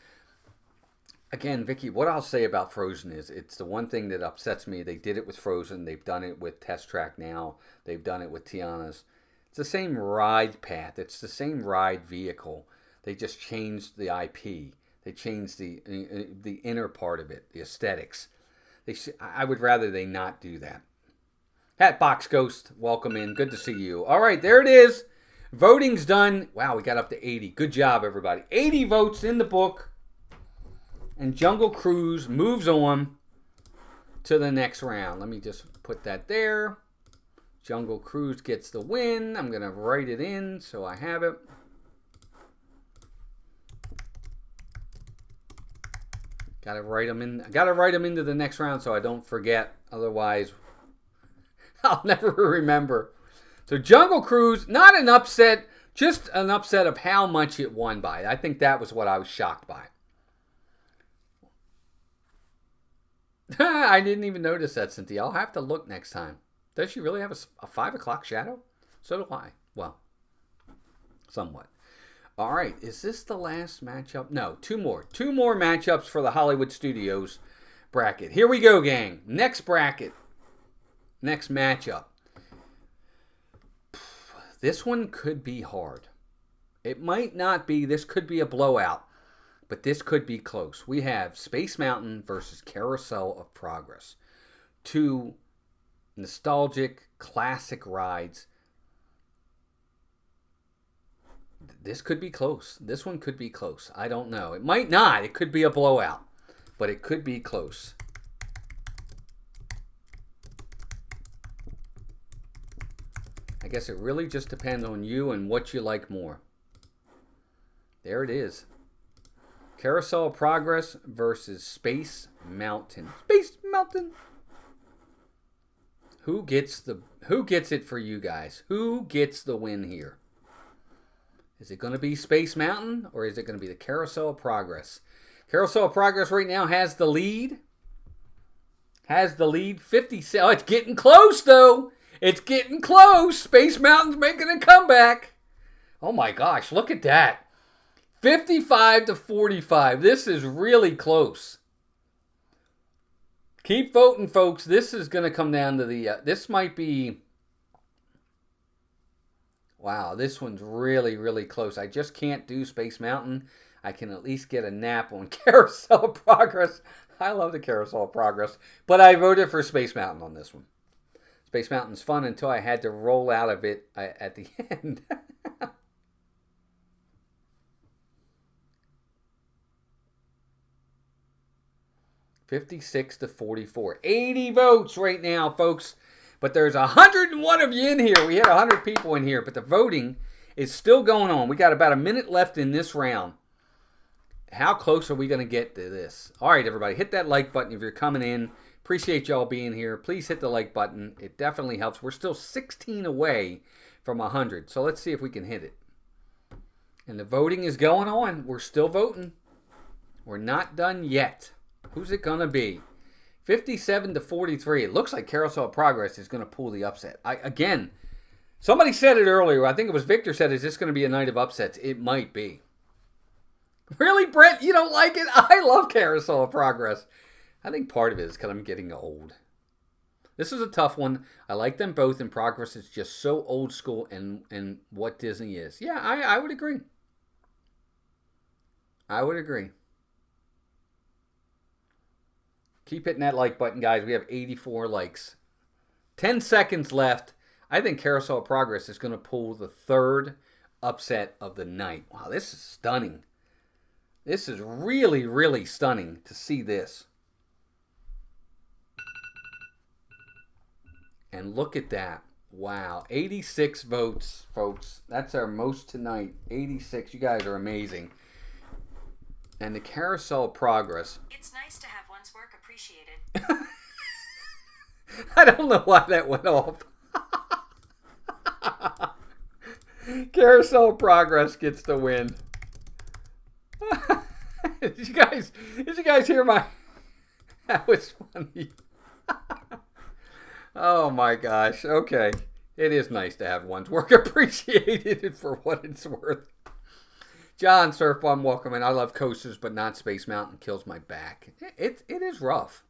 Again, Vicky, what I'll say about Frozen is it's the one thing that upsets me. They did it with Frozen. They've done it with Test Track now. They've done it with Tiana's. It's the same ride path. It's the same ride vehicle. They just changed the IP. They changed the inner part of it, the aesthetics. I would rather they not do that. Hatbox Ghost, welcome in. Good to see you. All right, there it is. Voting's done. Wow, we got up to 80. Good job, everybody. 80 votes in the book. And Jungle Cruise moves on to the next round. Let me just put that there. Jungle Cruise gets the win. I'm going to write it in so I have it. Got to write them in. Got to write them into the next round so I don't forget. Otherwise, I'll never remember. So Jungle Cruise, not an upset, just an upset of how much it won by. I think that was what I was shocked by. I didn't even notice that, Cynthia. I'll have to look next time. Does she really have a 5 o'clock shadow? So do I. Well, somewhat. All right, is this the last matchup? No, two more. Two more matchups for the Hollywood Studios bracket. Here we go, gang. Next bracket. Next matchup. This one could be hard. It might not be. This could be a blowout. But this could be close. We have Space Mountain versus Carousel of Progress. Two nostalgic, classic rides. This could be close. This one could be close. I don't know. It might not. It could be a blowout. But it could be close. I guess it really just depends on you and what you like more. There it is. Carousel of Progress versus Space Mountain. Space Mountain. Who gets it for you guys? Who gets the win here? Is it going to be Space Mountain or is it going to be the Carousel of Progress? Carousel of Progress right now has the lead. 50. Oh, it's getting close though. It's getting close. Space Mountain's making a comeback. Oh my gosh, look at that. 55 to 45. This is really close. Keep voting, folks. This is going to come down to the... this might be... Wow, this one's really, really close. I just can't do Space Mountain. I can at least get a nap on Carousel of Progress. I love the Carousel of Progress. But I voted for Space Mountain on this one. Space Mountain's fun until I had to roll out of it at the end. 56 to 44. 80 votes right now, folks. But there's 101 of you in here. We had 100 people in here, but the voting is still going on. We got about a minute left in this round. How close are we going to get to this? All right, everybody, hit that like button if you're coming in. Appreciate y'all being here. Please hit the like button. It definitely helps. We're still 16 away from 100, so let's see if we can hit it. And the voting is going on. We're still voting. We're not done yet. Who's it going to be? 57 to 43. It looks like Carousel of Progress is going to pull the upset. Again, somebody said it earlier. I think it was Victor said, is this going to be a night of upsets? It might be. Really, Brent? You don't like it? I love Carousel of Progress. I think part of it is because I'm getting old. This is a tough one. I like them both, and Progress is just so old school and what Disney is. Yeah, I would agree. I would agree. Keep hitting that like button, guys. We have 84 likes. 10 seconds left. I think Carousel of Progress is going to pull the third upset of the night. Wow, this is stunning. This is really, really stunning to see this. And look at that. Wow, 86 votes, folks. That's our most tonight. 86. You guys are amazing. And the Carousel of Progress. It's nice to have one's work appreciated. I don't know why that went off. Carousel of Progress gets the win. Did you guys hear my... That was funny. Oh my gosh. Okay. It is nice to have one's work appreciated for what it's worth. John Surf, I'm welcome, and I love coasters, but not Space Mountain. Kills my back. It is rough.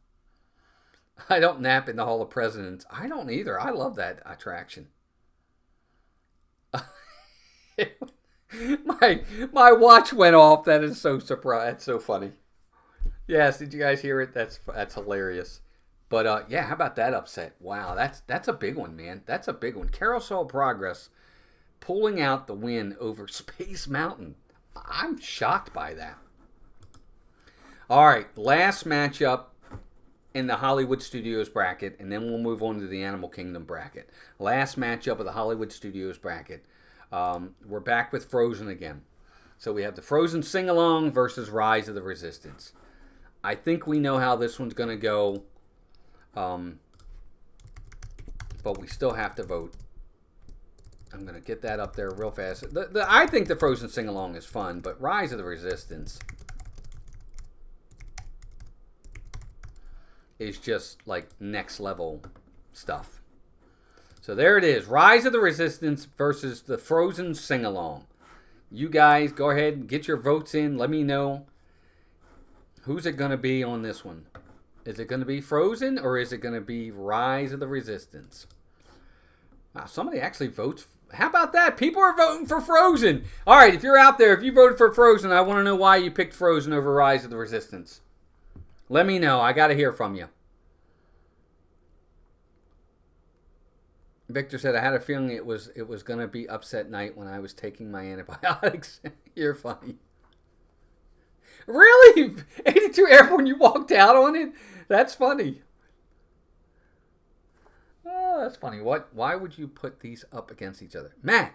I don't nap in the Hall of Presidents. I don't either. I love that attraction. my watch went off. That is so surprising. That's so funny. Yes, did you guys hear it? That's hilarious. But yeah, how about that upset? Wow, that's a big one, man. That's a big one. Carousel of Progress pulling out the win over Space Mountain. I'm shocked by that. All right, last matchup in the Hollywood Studios bracket, and then we'll move on to the Animal Kingdom bracket. Last matchup of the Hollywood Studios bracket. We're back with Frozen again. So we have the Frozen Sing-Along versus Rise of the Resistance. I think we know how this one's going to go, but we still have to vote. I'm going to get that up there real fast. I think the Frozen Sing-Along is fun, but Rise of the Resistance is just like next level stuff. So there it is. Rise of the Resistance versus the Frozen Sing-Along. You guys go ahead and get your votes in. Let me know. Who's it going to be on this one? Is it going to be Frozen or is it going to be Rise of the Resistance? Wow, somebody actually votes. How about that? People are voting for Frozen. All right, if you're out there, if you voted for Frozen, I want to know why you picked Frozen over Rise of the Resistance. Let me know. I got to hear from you. Victor said, I had a feeling it was going to be upset night when I was taking my antibiotics. You're funny. Really? 82 Airborne, you walked out on it? That's funny. Oh, that's funny. Why would you put these up against each other? Matt,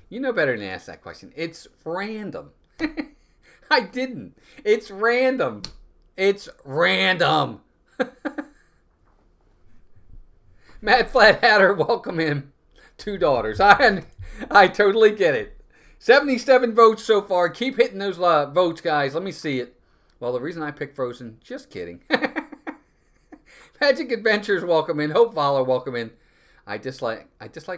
you know better than to ask that question. It's random. I didn't. It's random. It's random. Matt Flat Hatter, welcome in. 2 daughters. I totally get it. 77 votes so far. Keep hitting those votes, guys. Let me see it. Well, the reason I picked Frozen, just kidding. Magic Adventures, welcome in. Hope Follow, welcome in. I dislike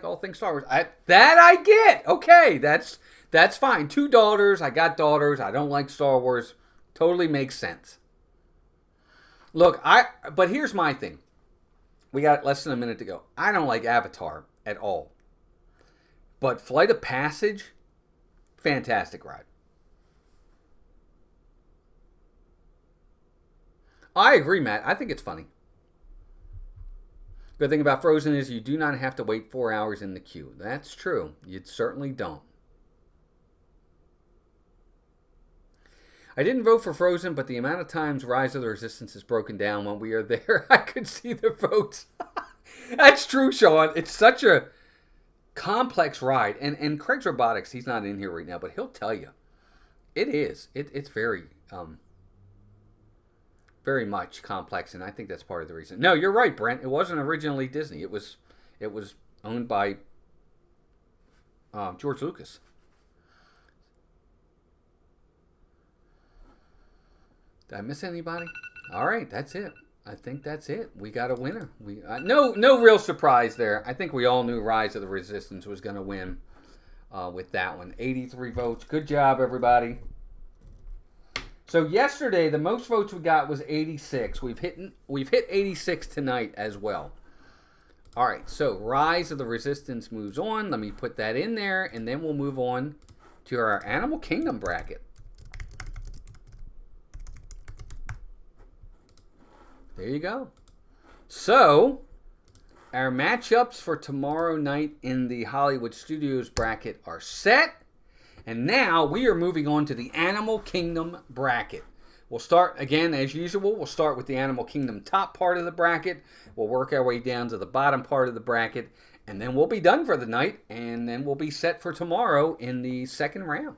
all things Star Wars. That I get. Okay, that's fine. 2 daughters. I got daughters. I don't like Star Wars. Totally makes sense. Look, but here's my thing. We got less than a minute to go. I don't like Avatar at all. But Flight of Passage, fantastic ride. I agree, Matt. I think it's funny. Good thing about Frozen is you do not have to wait 4 hours in the queue. That's true. You certainly don't. I didn't vote for Frozen, but the amount of times Rise of the Resistance is broken down when we are there, I could see the votes. That's true, Sean. It's such a complex ride. And Craig's Robotics, he's not in here right now, but he'll tell you. It is. It's very, very much complex, and I think that's part of the reason. No, you're right, Brent. It wasn't originally Disney. It was owned by George Lucas. Did I miss anybody? All right, that's it. I think that's it. We got a winner. No real surprise there. I think we all knew Rise of the Resistance was going to win with that one. 83 votes. Good job, everybody. So yesterday, the most votes we got was 86. We've hit 86 tonight as well. All right, so Rise of the Resistance moves on. Let me put that in there, and then we'll move on to our Animal Kingdom bracket. There you go. So, our matchups for tomorrow night in the Hollywood Studios bracket are set. And now we are moving on to the Animal Kingdom bracket. We'll start, again, as usual, we'll start with the Animal Kingdom top part of the bracket. We'll work our way down to the bottom part of the bracket. And then we'll be done for the night. And then we'll be set for tomorrow in the second round.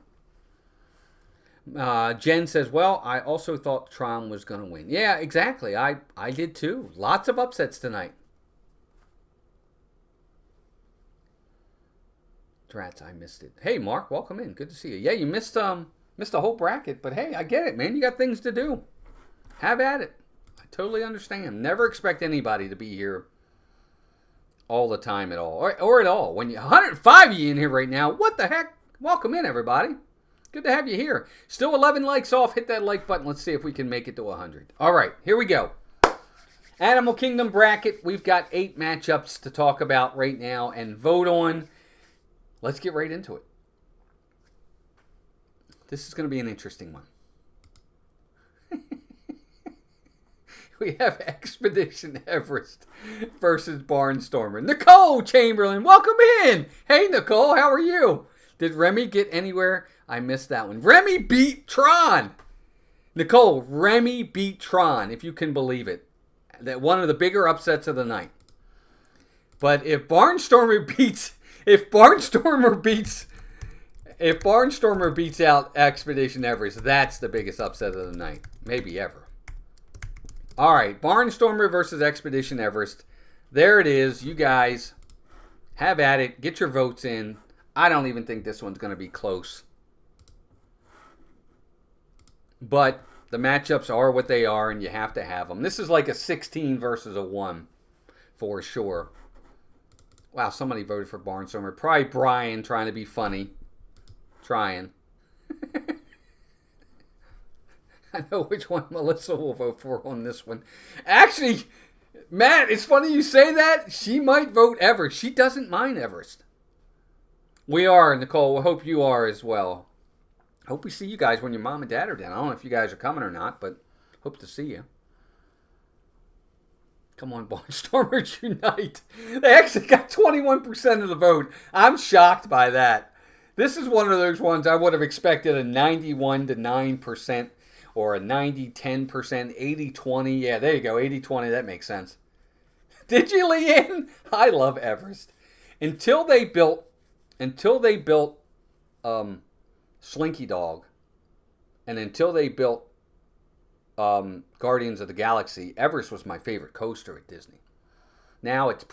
Jen says, well, I also thought Tron was going to win. Yeah, exactly. I did too. Lots of upsets tonight. Drats, I missed it. Hey, Mark, welcome in. Good to see you. Yeah, you missed the whole bracket, but hey, I get it, man. You got things to do. Have at it. I totally understand. Never expect anybody to be here all the time at all, or at all. When you 105 of you in here right now, what the heck? Welcome in, everybody. Good to have you here. Still 11 likes off. Hit that like button. Let's see if we can make it to 100. All right, here we go. Animal Kingdom bracket. We've got 8 matchups to talk about right now and vote on. Let's get right into it. This is going to be an interesting one. We have Expedition Everest versus Barnstormer. Nicole Chamberlain, welcome in. Hey, Nicole, how are you? Did Remy get anywhere? I missed that one. Remy beat Tron. Nicole, Remy beat Tron, if you can believe it. That one of the bigger upsets of the night. But if Barnstormer beats out Expedition Everest, that's the biggest upset of the night. Maybe ever. All right, Barnstormer versus Expedition Everest. There it is. You guys have at it. Get your votes in. I don't even think this one's going to be close. But the matchups are what they are, and you have to have them. This is like a 16 versus a 1 for sure. Wow, somebody voted for Barnstormer. Probably Brian trying to be funny. Trying. I know which one Melissa will vote for on this one. Actually, Matt, it's funny you say that. She might vote Everest. She doesn't mind Everest. We are, Nicole. I hope you are as well. Hope we see you guys when your mom and dad are down. I don't know if you guys are coming or not, but hope to see you. Come on, Barnstormers Unite. They actually got 21% of the vote. I'm shocked by that. This is one of those ones I would have expected a 91 to 9% or a 90-10%, 80-20. Yeah, there you go, 80-20. That makes sense. Did you, Leanne? I love Everest. Until they built Slinky Dog, and until they built Guardians of the Galaxy, Everest was my favorite coaster at Disney. Now it's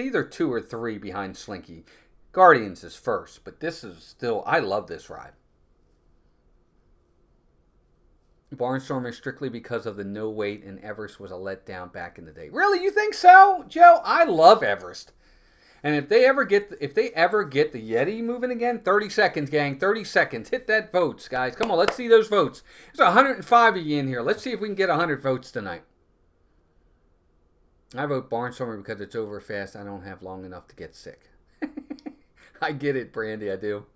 either 2 or 3 behind Slinky. Guardians is first, but this is still, I love this ride. Barnstormer strictly because of the no wait, and Everest was a letdown back in the day. Really, you think so, Joe? I love Everest. And if they ever get the Yeti moving again, 30 seconds, gang, 30 seconds. Hit that votes, guys. Come on, let's see those votes. There's 105 of you in here. Let's see if we can get 100 votes tonight. I vote Barnstormer because it's over fast. I don't have long enough to get sick. I get it, Brandy, I do.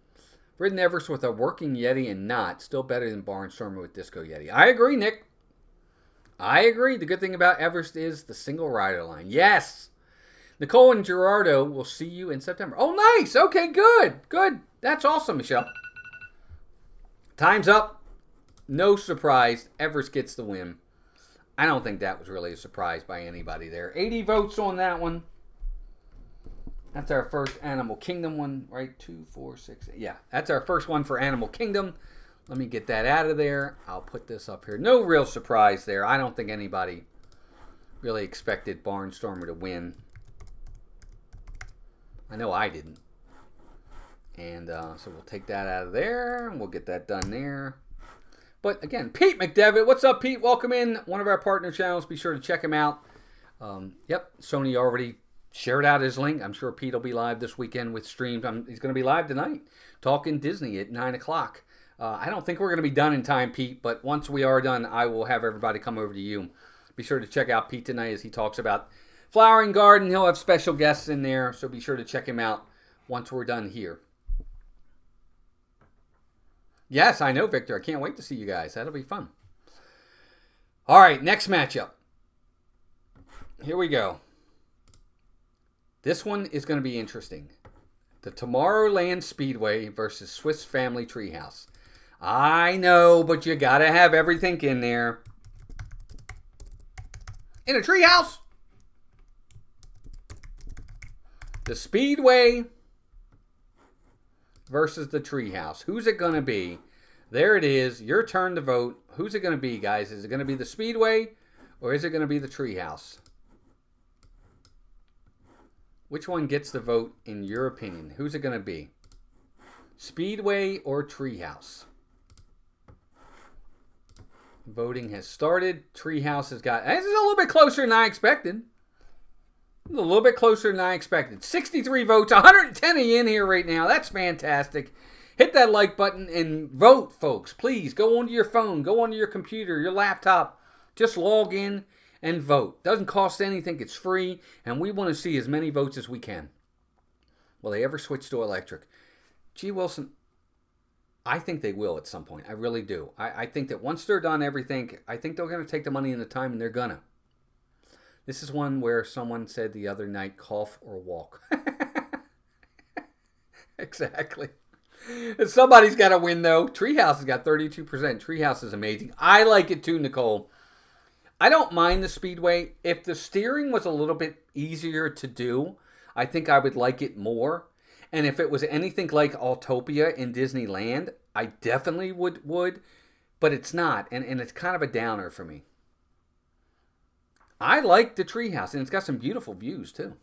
Ridden Everest with a working Yeti and not. Still better than Barnstormer with Disco Yeti. I agree, Nick. I agree. The good thing about Everest is the single rider line. Yes! Nicole and Gerardo will see you in September. Oh, nice. Okay, good. Good. That's awesome, Michelle. Time's up. No surprise. Everest gets the win. I don't think that was really a surprise by anybody there. 80 votes on that one. That's our first Animal Kingdom one, right? 2, 4, 6, 8. Yeah, that's our first one for Animal Kingdom. Let me get that out of there. I'll put this up here. No real surprise there. I don't think anybody really expected Barnstormer to win. I know I didn't. And so we'll take that out of there, and we'll get that done there. But again, Pete McDevitt. What's up, Pete? Welcome in. One of our partner channels. Be sure to check him out. Yep, Sony already shared out his link. I'm sure Pete will be live this weekend with streams. He's going to be live tonight, talking Disney at 9 o'clock. I don't think we're going to be done in time, Pete, but once we are done, I will have everybody come over to you. Be sure to check out Pete tonight as he talks about Flowering Garden. He'll have special guests in there, so be sure to check him out once we're done here. Yes, I know, Victor. I can't wait to see you guys. That'll be fun. All right, next matchup. Here we go. This one is going to be interesting. The Tomorrowland Speedway versus Swiss Family Treehouse. I know, but you got to have everything in there. In a treehouse. The Speedway versus the Treehouse. Who's it going to be? There it is. Your turn to vote. Who's it going to be, guys? Is it going to be the Speedway or is it going to be the Treehouse? Which one gets the vote in your opinion? Who's it going to be? Speedway or Treehouse? Voting has started. Treehouse has got... This is a little bit closer than I expected. A little bit closer than I expected. 63 votes. 110 of you in here right now. That's fantastic. Hit that like button and vote, folks. Please, go onto your phone. Go onto your computer, your laptop. Just log in and vote. Doesn't cost anything. It's free. And we want to see as many votes as we can. Will they ever switch to electric? Gee, Wilson, I think they will at some point. I really do. I think that once they're done everything, I think they're going to take the money and the time, and they're going to. This is one where someone said the other night, cough or walk. Exactly. Somebody's got to win, though. Treehouse has got 32%. Treehouse is amazing. I like it, too, Nicole. I don't mind the Speedway. If the steering was a little bit easier to do, I think I would like it more. And if it was anything like Autopia in Disneyland, I definitely would. But it's not, and it's kind of a downer for me. I like the Treehouse, and it's got some beautiful views, too.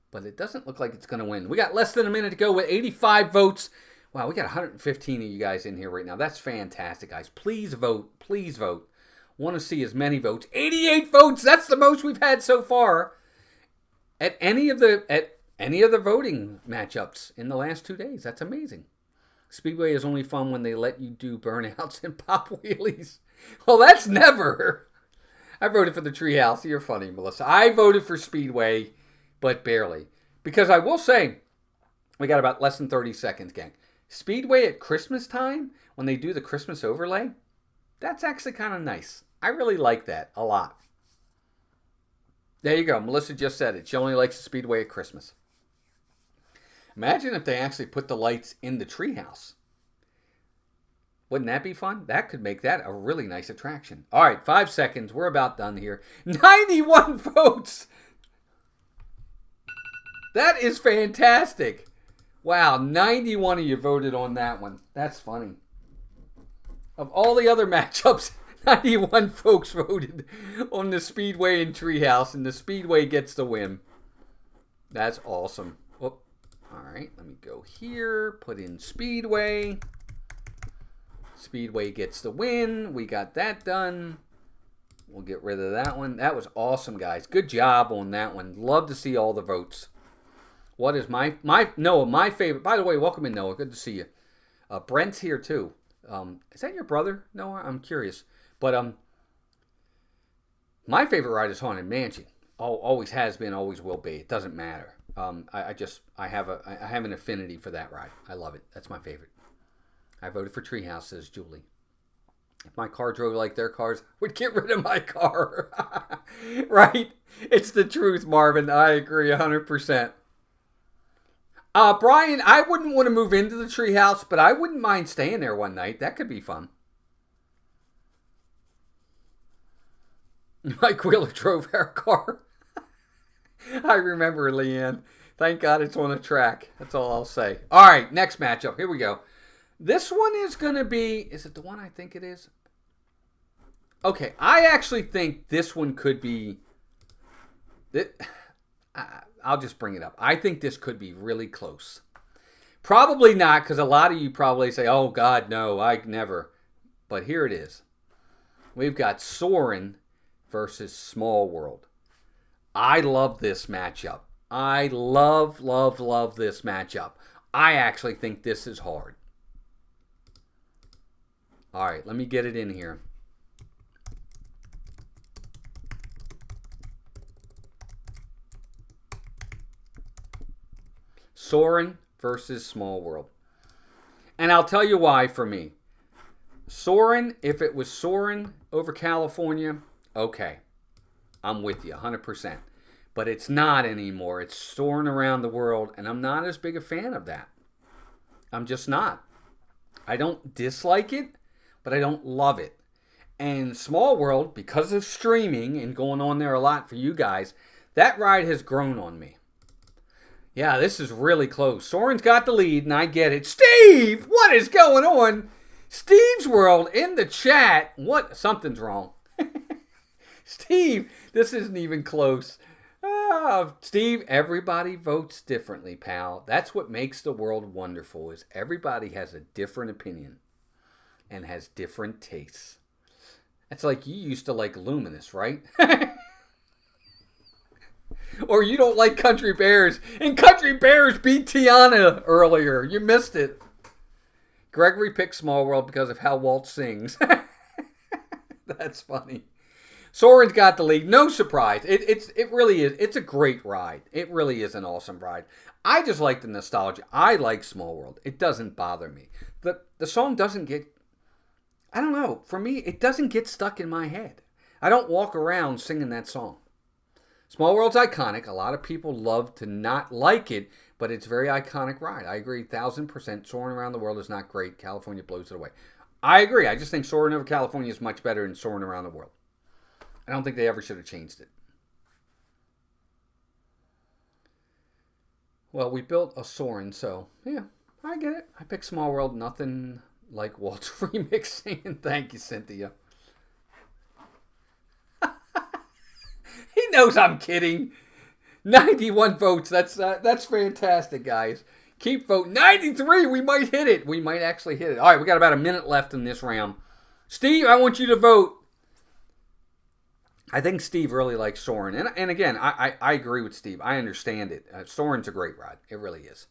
But it doesn't look like it's going to win. We got less than a minute to go with 85 votes. Wow, we got 115 of you guys in here right now. That's fantastic, guys. Please vote. Please vote. Want to see as many votes. 88 votes. That's the most we've had so far at any of the voting matchups in the last 2 days. That's amazing. Speedway is only fun when they let you do burnouts and pop wheelies. Well, that's never. I voted for the Treehouse. You're funny, Melissa. I voted for Speedway, but barely. Because I will say, we got about less than 30 seconds, gang. Speedway at Christmas time, when they do the Christmas overlay, that's actually kind of nice. I really like that a lot. There you go. Melissa just said it. She only likes the Speedway at Christmas. Imagine if they actually put the lights in the Treehouse. Wouldn't that be fun? That could make that a really nice attraction. All right, 5 seconds. We're about done here. 91 votes. That is fantastic. Wow, 91 of you voted on that one. That's funny. Of all the other matchups, 91 folks voted on the Speedway and Treehouse, and the Speedway gets the win. That's awesome. Oh, all right, let me go here. Put in Speedway. Speedway gets the win. We got that done. We'll get rid of that one. That was awesome, guys. Good job on that one. Love to see all the votes. What is Noah, my favorite. By the way, welcome in, Noah. Good to see you. Brent's here, too. Is that your brother, Noah? I'm curious. But my favorite ride is Haunted Mansion. Always has been, always will be. It doesn't matter. I have an affinity for that ride. I love it. That's my favorite. I voted for Treehouse, says Julie. If my car drove like their cars, I would get rid of my car. Right? It's the truth, Marvin. I agree 100%. Brian, I wouldn't want to move into the Treehouse, but I wouldn't mind staying there one night. That could be fun. Mike Wheeler drove our car. I remember, Leanne. Thank God it's on a track. That's all I'll say. All right, next matchup. Here we go. This one is going to be... Is it the one I think it is? Okay, I actually think this one could be... I'll just bring it up. I think this could be really close. Probably not, because a lot of you probably say, oh, God, no, I never. But here it is. We've got Soarin' versus Small World. I love this matchup. I love this matchup. I actually think this is hard. All right, let me get it in here. Soarin' versus Small World. And I'll tell you why for me. Soarin', if it was Soarin' over California, okay. I'm with you 100%. But it's not anymore. It's soaring around the world, and I'm not as big a fan of that. I'm just not. I don't dislike it, but I don't love it. And Small World, because of streaming and going on there a lot for you guys, that ride has grown on me. Yeah, this is really close. Soarin's got the lead, and I get it. Steve, what is going on? Steve's World in the chat. What? Something's wrong. Steve, this isn't even close. Steve, everybody votes differently, pal. That's what makes the world wonderful, is everybody has a different opinion and has different tastes. That's like you used to like Luminous, right? Or you don't like Country Bears, and Country Bears beat Tiana earlier. You missed it. Gregory picked Small World because of how Walt sings. That's funny. Soarin's got the lead. No surprise. It really is. It's a great ride. It really is an awesome ride. I just like the nostalgia. I like Small World. It doesn't bother me. The song doesn't get... I don't know. For me, it doesn't get stuck in my head. I don't walk around singing that song. Small World's iconic. A lot of people love to not like it, but it's a very iconic ride. I agree 1,000%. Soarin' Around the World is not great. California blows it away. I agree. I just think Soarin' over California is much better than Soarin' Around the World. I don't think they ever should have changed it. Well, we built a Soarin', so yeah, I get it. I picked Small World. Nothing like Walt's remixing. Thank you, Cynthia. He knows I'm kidding. 91 votes. That's fantastic, guys. Keep voting. 93. We might hit it. We might actually hit it. All right, we got about a minute left in this round. Steve, I want you to vote. I think Steve really likes Soarin'. And again, I agree with Steve. I understand it. Soarin's a great ride. It really is.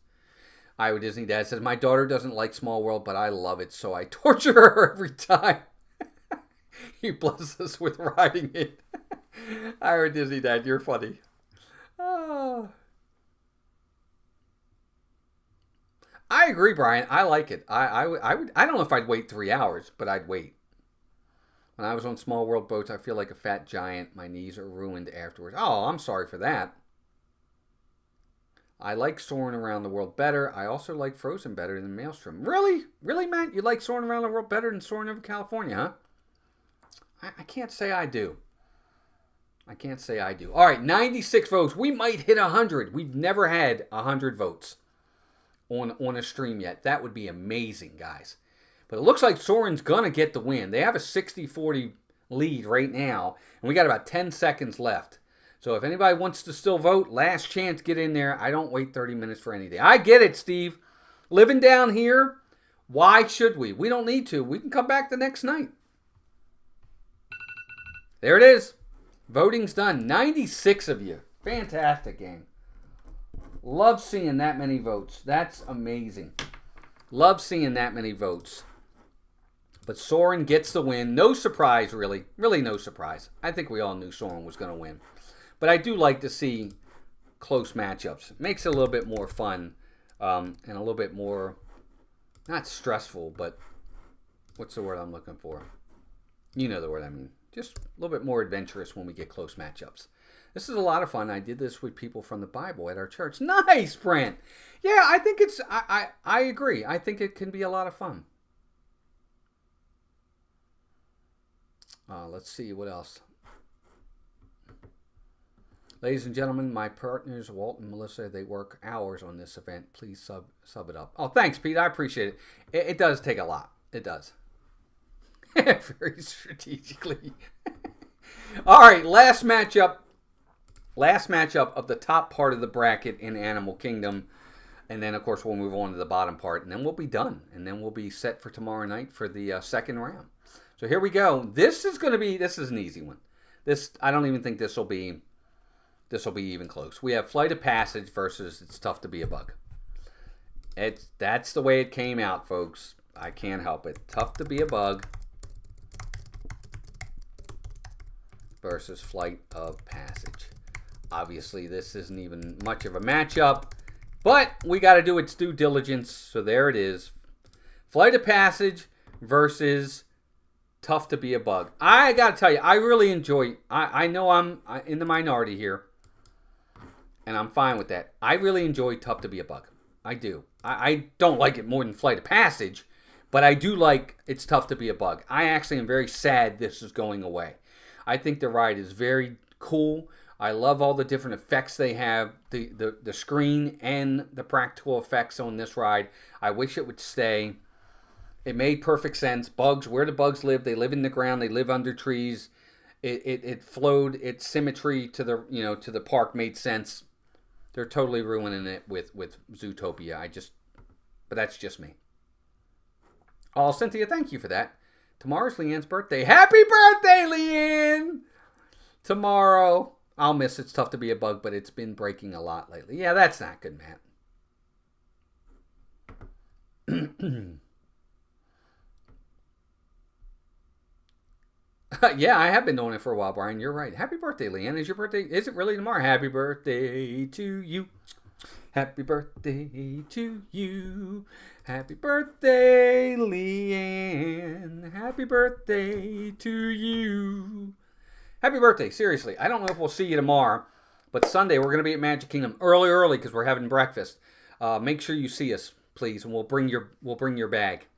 Iowa Disney Dad says, my daughter doesn't like Small World, but I love it, so I torture her every time. He blesses us with riding it. I heard Disney Dad, you're funny. Oh. I agree, Brian. I like it. I don't know if I'd wait 3 hours, but I'd wait. When I was on Small World boats, I feel like a fat giant. My knees are ruined afterwards. Oh, I'm sorry for that. I like Soarin' Around the World better. I also like Frozen better than Maelstrom. Really? Really, Matt? You like Soarin' Around the World better than Soarin' over California, huh? I can't say I do. I can't say I do. All right, 96 votes. We might hit 100. We've never had 100 votes on a stream yet. That would be amazing, guys. But it looks like Soarin's going to get the win. They have a 60-40 lead right now, and we got about 10 seconds left. So if anybody wants to still vote, last chance, get in there. I don't wait 30 minutes for anything. I get it, Steve. Living down here, why should we? We don't need to. We can come back the next night. There it is. Voting's done. 96 of you. Fantastic game. Love seeing that many votes. That's amazing. Love seeing that many votes. But Soarin gets the win. No surprise, really. Really no surprise. I think we all knew Soarin was going to win. But I do like to see close matchups. It makes it a little bit more fun and a little bit more, not stressful, but what's the word I'm looking for? You know the word I mean. Just a little bit more adventurous when we get close matchups. This is a lot of fun. I did this with people from the Bible at our church. Nice, Brent. Yeah, I think it's, I agree. I think it can be a lot of fun. Let's see, what else? Ladies and gentlemen, my partners, Walt and Melissa, they work hours on this event. Please sub it up. Oh, thanks, Pete. I appreciate it. It does take a lot. It does. Very strategically. All right, last matchup. Last matchup of the top part of the bracket in Animal Kingdom. And then, of course, we'll move on to the bottom part. And then we'll be done. And then we'll be set for tomorrow night for the second round. So here we go. This is an easy one. I don't even think this will be even close. We have Flight of Passage versus It's Tough to Be a Bug. That's the way it came out, folks. I can't help it. Tough to Be a Bug versus Flight of Passage. Obviously, this isn't even much of a matchup, but we got to do its due diligence. So there it is. Flight of Passage versus Tough to Be a Bug. I got to tell you, I really enjoy. I know I'm in the minority here, and I'm fine with that. I really enjoy Tough to Be a Bug. I do. I don't like it more than Flight of Passage, but I do like It's Tough to Be a Bug. I actually am very sad this is going away. I think the ride is very cool. I love all the different effects they have, the screen and the practical effects on this ride. I wish it would stay. It made perfect sense. Bugs, where the bugs live, they live in the ground, they live under trees. It flowed, its symmetry to the park made sense. They're totally ruining it with Zootopia. But that's just me. Oh, Cynthia, thank you for that. Tomorrow's Leanne's birthday. Happy birthday, Leanne! Tomorrow. I'll miss It's Tough to Be a Bug, but it's been breaking a lot lately. Yeah, that's not good, Matt. Yeah, I have been doing it for a while, Brian. You're right. Happy birthday, Leanne. Is your birthday? Is it really tomorrow? Happy birthday to you. Happy birthday to you. Happy birthday, Leanne. Happy birthday to you. Happy birthday, seriously. I don't know if we'll see you tomorrow, but Sunday we're going to be at Magic Kingdom early because we're having breakfast. Make sure you see us, please, and we'll bring your bag.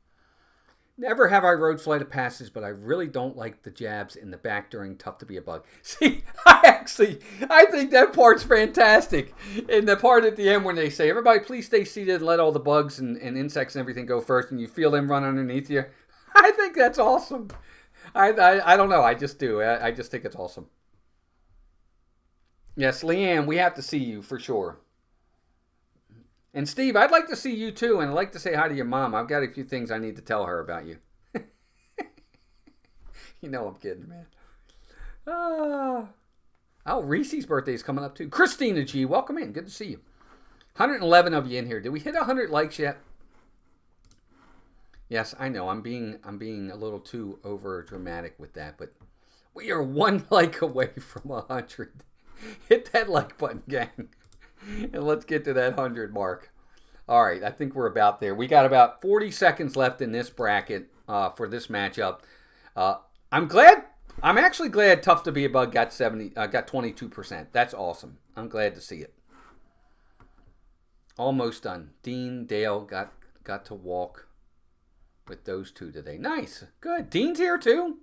Never have I rode Flight of Passage, but I really don't like the jabs in the back during Tough to Be a Bug. See, I think that part's fantastic. In the part at the end when they say, everybody please stay seated and let all the bugs and insects and everything go first, and you feel them run underneath you. I think that's awesome. I don't know. I just do. I just think it's awesome. Yes, Leanne, we have to see you for sure. And Steve, I'd like to see you too, and I'd like to say hi to your mom. I've got a few things I need to tell her about you. You know I'm kidding, man. Oh, Reese's birthday is coming up too. Christina G, welcome in. Good to see you. 111 of you in here. Did we hit 100 likes yet? Yes, I know. I'm being a little too over dramatic with that, but we are one like away from 100. Hit that like button, gang, and let's get to that 100 mark. All right, I think we're about there. We got about 40 seconds left in this bracket for this matchup. I'm actually glad Tough to Be a Bug got 22%. That's awesome. I'm glad to see it. Almost done. Dean, Dale got to walk with those two today. Nice. Good. Dean's here too.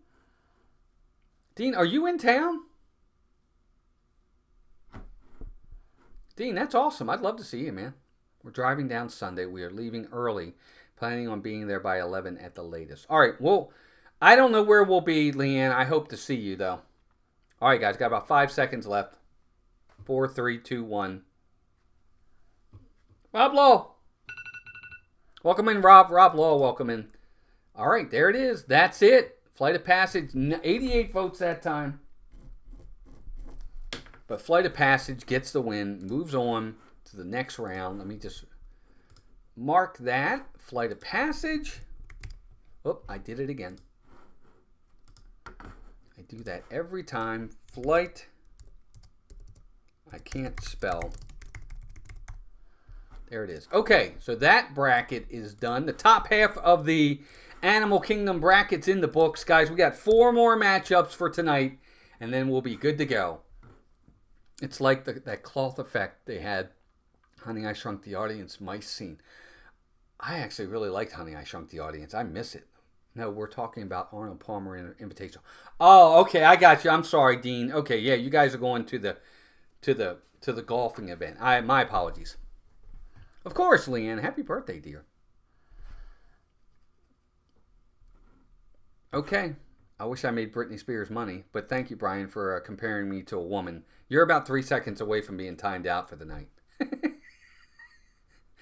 Dean, are you in town? Dean, that's awesome. I'd love to see you, man. We're driving down Sunday. We are leaving early, planning on being there by 11 at the latest. All right, well, I don't know where we'll be, Leanne. I hope to see you, though. All right, guys, got about 5 seconds left. 4, 3, 2, 1. Rob Law. Welcome in, Rob. Rob Law, welcome in. All right, there it is. That's it. Flight of Passage, 88 votes that time. But Flight of Passage gets the win, moves on to the next round. Let me just mark that. Flight of Passage. Oh, I did it again. I do that every time. Flight. I can't spell. There it is. Okay, so that bracket is done. The top half of the Animal Kingdom bracket's in the books. Guys, we got 4 more matchups for tonight, and then we'll be good to go. It's like that cloth effect they had, Honey, I Shrunk the Audience mice scene. I actually really liked Honey, I Shrunk the Audience. I miss it. No, we're talking about Arnold Palmer Invitational. Oh, okay, I got you. I'm sorry, Dean. Okay, yeah, you guys are going to the golfing event. My apologies. Of course, Leanne. Happy birthday, dear. Okay. I wish I made Britney Spears money, but thank you, Brian, for comparing me to a woman. You're about 3 seconds away from being timed out for the night.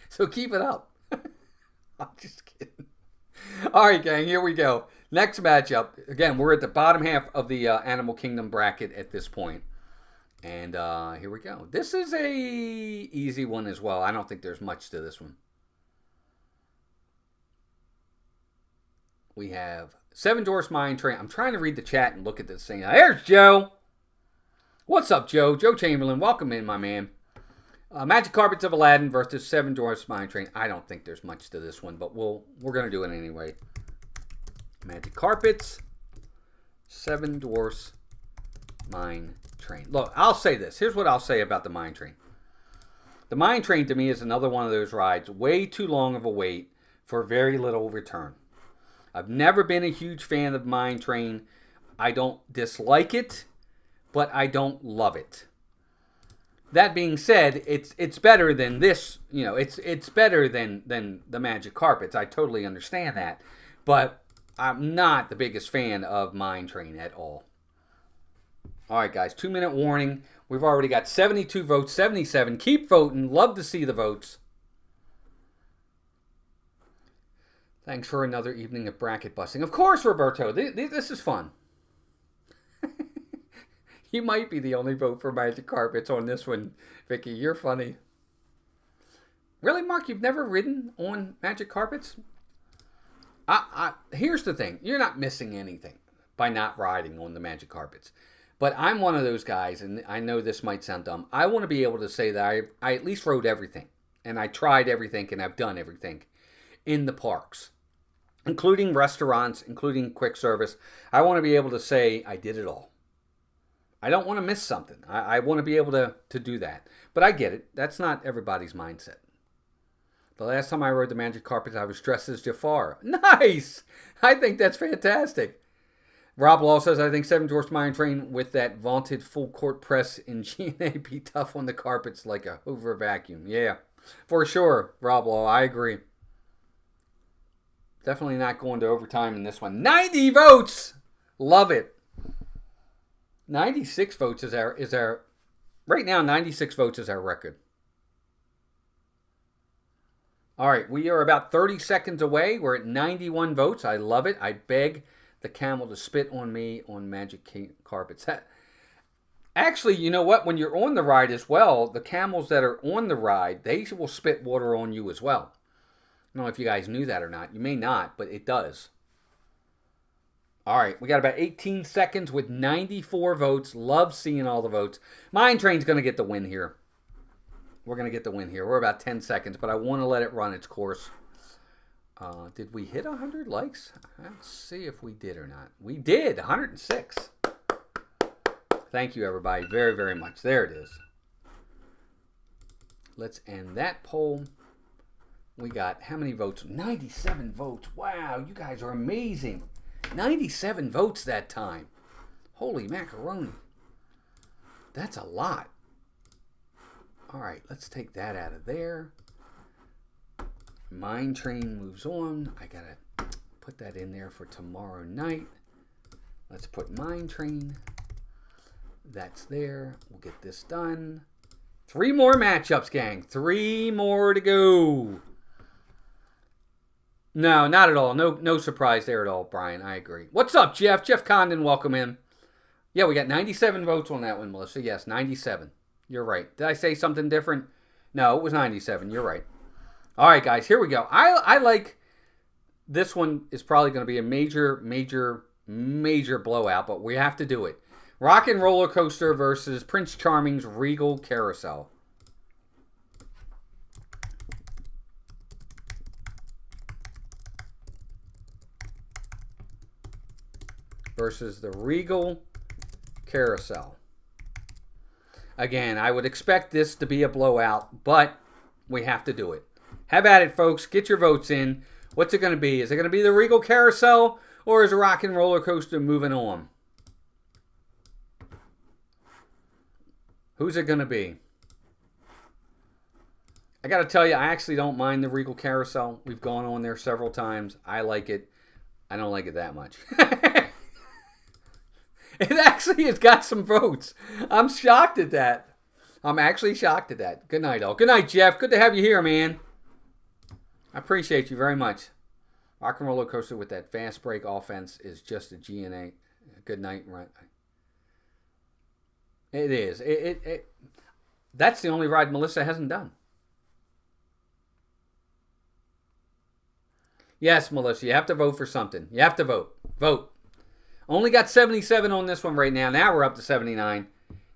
So keep it up. I'm just kidding. All right, gang, here we go. Next matchup. Again, we're at the bottom half of the Animal Kingdom bracket at this point. And here we go. This is a easy one as well. I don't think there's much to this one. We have Seven Dwarfs Mine Train. I'm trying to read the chat and look at this thing. There's Joe. What's up, Joe? Joe Chamberlain. Welcome in, my man. Magic Carpets of Aladdin versus Seven Dwarfs Mine Train. I don't think there's much to this one, but we're going to do it anyway. Magic Carpets, Seven Dwarfs Mine Train. Look, I'll say this. Here's what I'll say about the Mine Train. The Mine Train, to me, is another one of those rides. Way too long of a wait for very little return. I've never been a huge fan of Mine Train. I don't dislike it, but I don't love it. That being said, it's better than this. You know, it's better than the Magic Carpets. I totally understand that, but I'm not the biggest fan of Mine Train at all. All right, guys, 2-minute warning. We've already got 72 votes, 77. Keep voting. Love to see the votes. Thanks for another evening of bracket busting. Of course, Roberto. This is fun. You might be the only vote for Magic Carpets on this one, Vicky. You're funny. Really, Mark? You've never ridden on Magic Carpets? Here's the thing. You're not missing anything by not riding on the Magic Carpets. But I'm one of those guys, and I know this might sound dumb. I want to be able to say that I at least rode everything. And I tried everything, and I've done everything in the parks. Including restaurants, including quick service. I want to be able to say I did it all. I don't want to miss something. I want to be able to do that. But I get it. That's not everybody's mindset. The last time I rode the Magic Carpets, I was dressed as Jafar. Nice! I think that's fantastic. Rob Law says, I think Seven Dwarfs Mine Train with that vaunted full court press in G&A be tough on the carpets like a Hoover vacuum. Yeah, for sure, Rob Law. I agree. Definitely not going to overtime in this one. 90 votes! Love it. 96 votes is our right now 96 votes is our record. All right, we are about 30 seconds away. We're at 91 votes. I love it. I beg the camel to spit on me on Magic Carpets. Actually, you know what? When you're on the ride as well, the camels that are on the ride, they will spit water on you as well. don't know if you guys knew that or not. You may not, but it does. All right, we got about 18 seconds with 94 votes. Love seeing all the votes. Mine Train's going to get the win here. We're going to get the win here. We're about 10 seconds, but I want to let it run its course. Did we hit 100 likes? Let's see if we did or not. We did, 106. Thank you, everybody, very, very much. There it is. Let's end that poll. We got how many votes? 97 votes. Wow, you guys are amazing. 97 votes that time. Holy macaroni. That's a lot. All right, let's take that out of there. Mine Train moves on. I got to put that in there for tomorrow night. Let's put Mine Train. That's there. We'll get this done. 3 more matchups, gang. 3 more to go. No, not at all. No surprise there at all, Brian. I agree. What's up, Jeff? Jeff Condon, welcome in. Yeah, we got 97 votes on that one, Melissa. Yes, 97. You're right. Did I say something different? No, it was 97. You're right. All right, guys, here we go. I like this one is probably going to be a major blowout, but we have to do it. Rock and Roller Coaster versus Prince Charming's Regal Carousel. Versus the Regal Carousel. Again, I would expect this to be a blowout, but we have to do it. Have at it, folks. Get your votes in. What's it going to be? Is it going to be the Regal Carousel, or is Rock and Roller Coaster moving on? Who's it going to be? I got to tell you, I actually don't mind the Regal Carousel. We've gone on there several times. I like it. I don't like it that much. It actually has got some votes. I'm shocked at that. I'm actually shocked at that. Good night, all. Good night, Jeff. Good to have you here, man. I appreciate you very much. Rock and Roller Coaster with that fast break offense is just a GNA. Good night. Right. It is. That's the only ride Melissa hasn't done. Yes, Melissa, you have to vote for something. You have to vote. Vote. Only got 77 on this one right now. Now we're up to 79.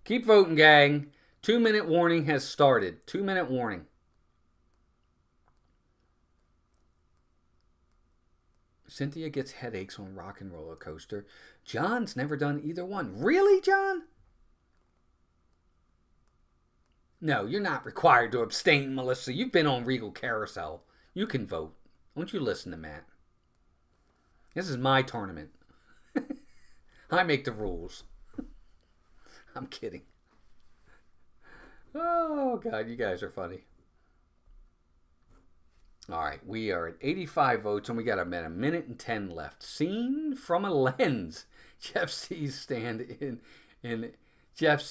Keep voting, gang. 2-minute warning has started. 2-minute warning. Cynthia gets headaches on Rock and Roller Coaster. John's never done either one. Really, John? No, you're not required to abstain, Melissa. You've been on Regal Carousel. You can vote. Won't you listen to Matt? This is my tournament. I make the rules. I'm kidding. Oh, God, you guys are funny. All right, we are at 85 votes, and we got about a minute and 10 left. Seen from a lens. Jeff C's stand-in. Jeff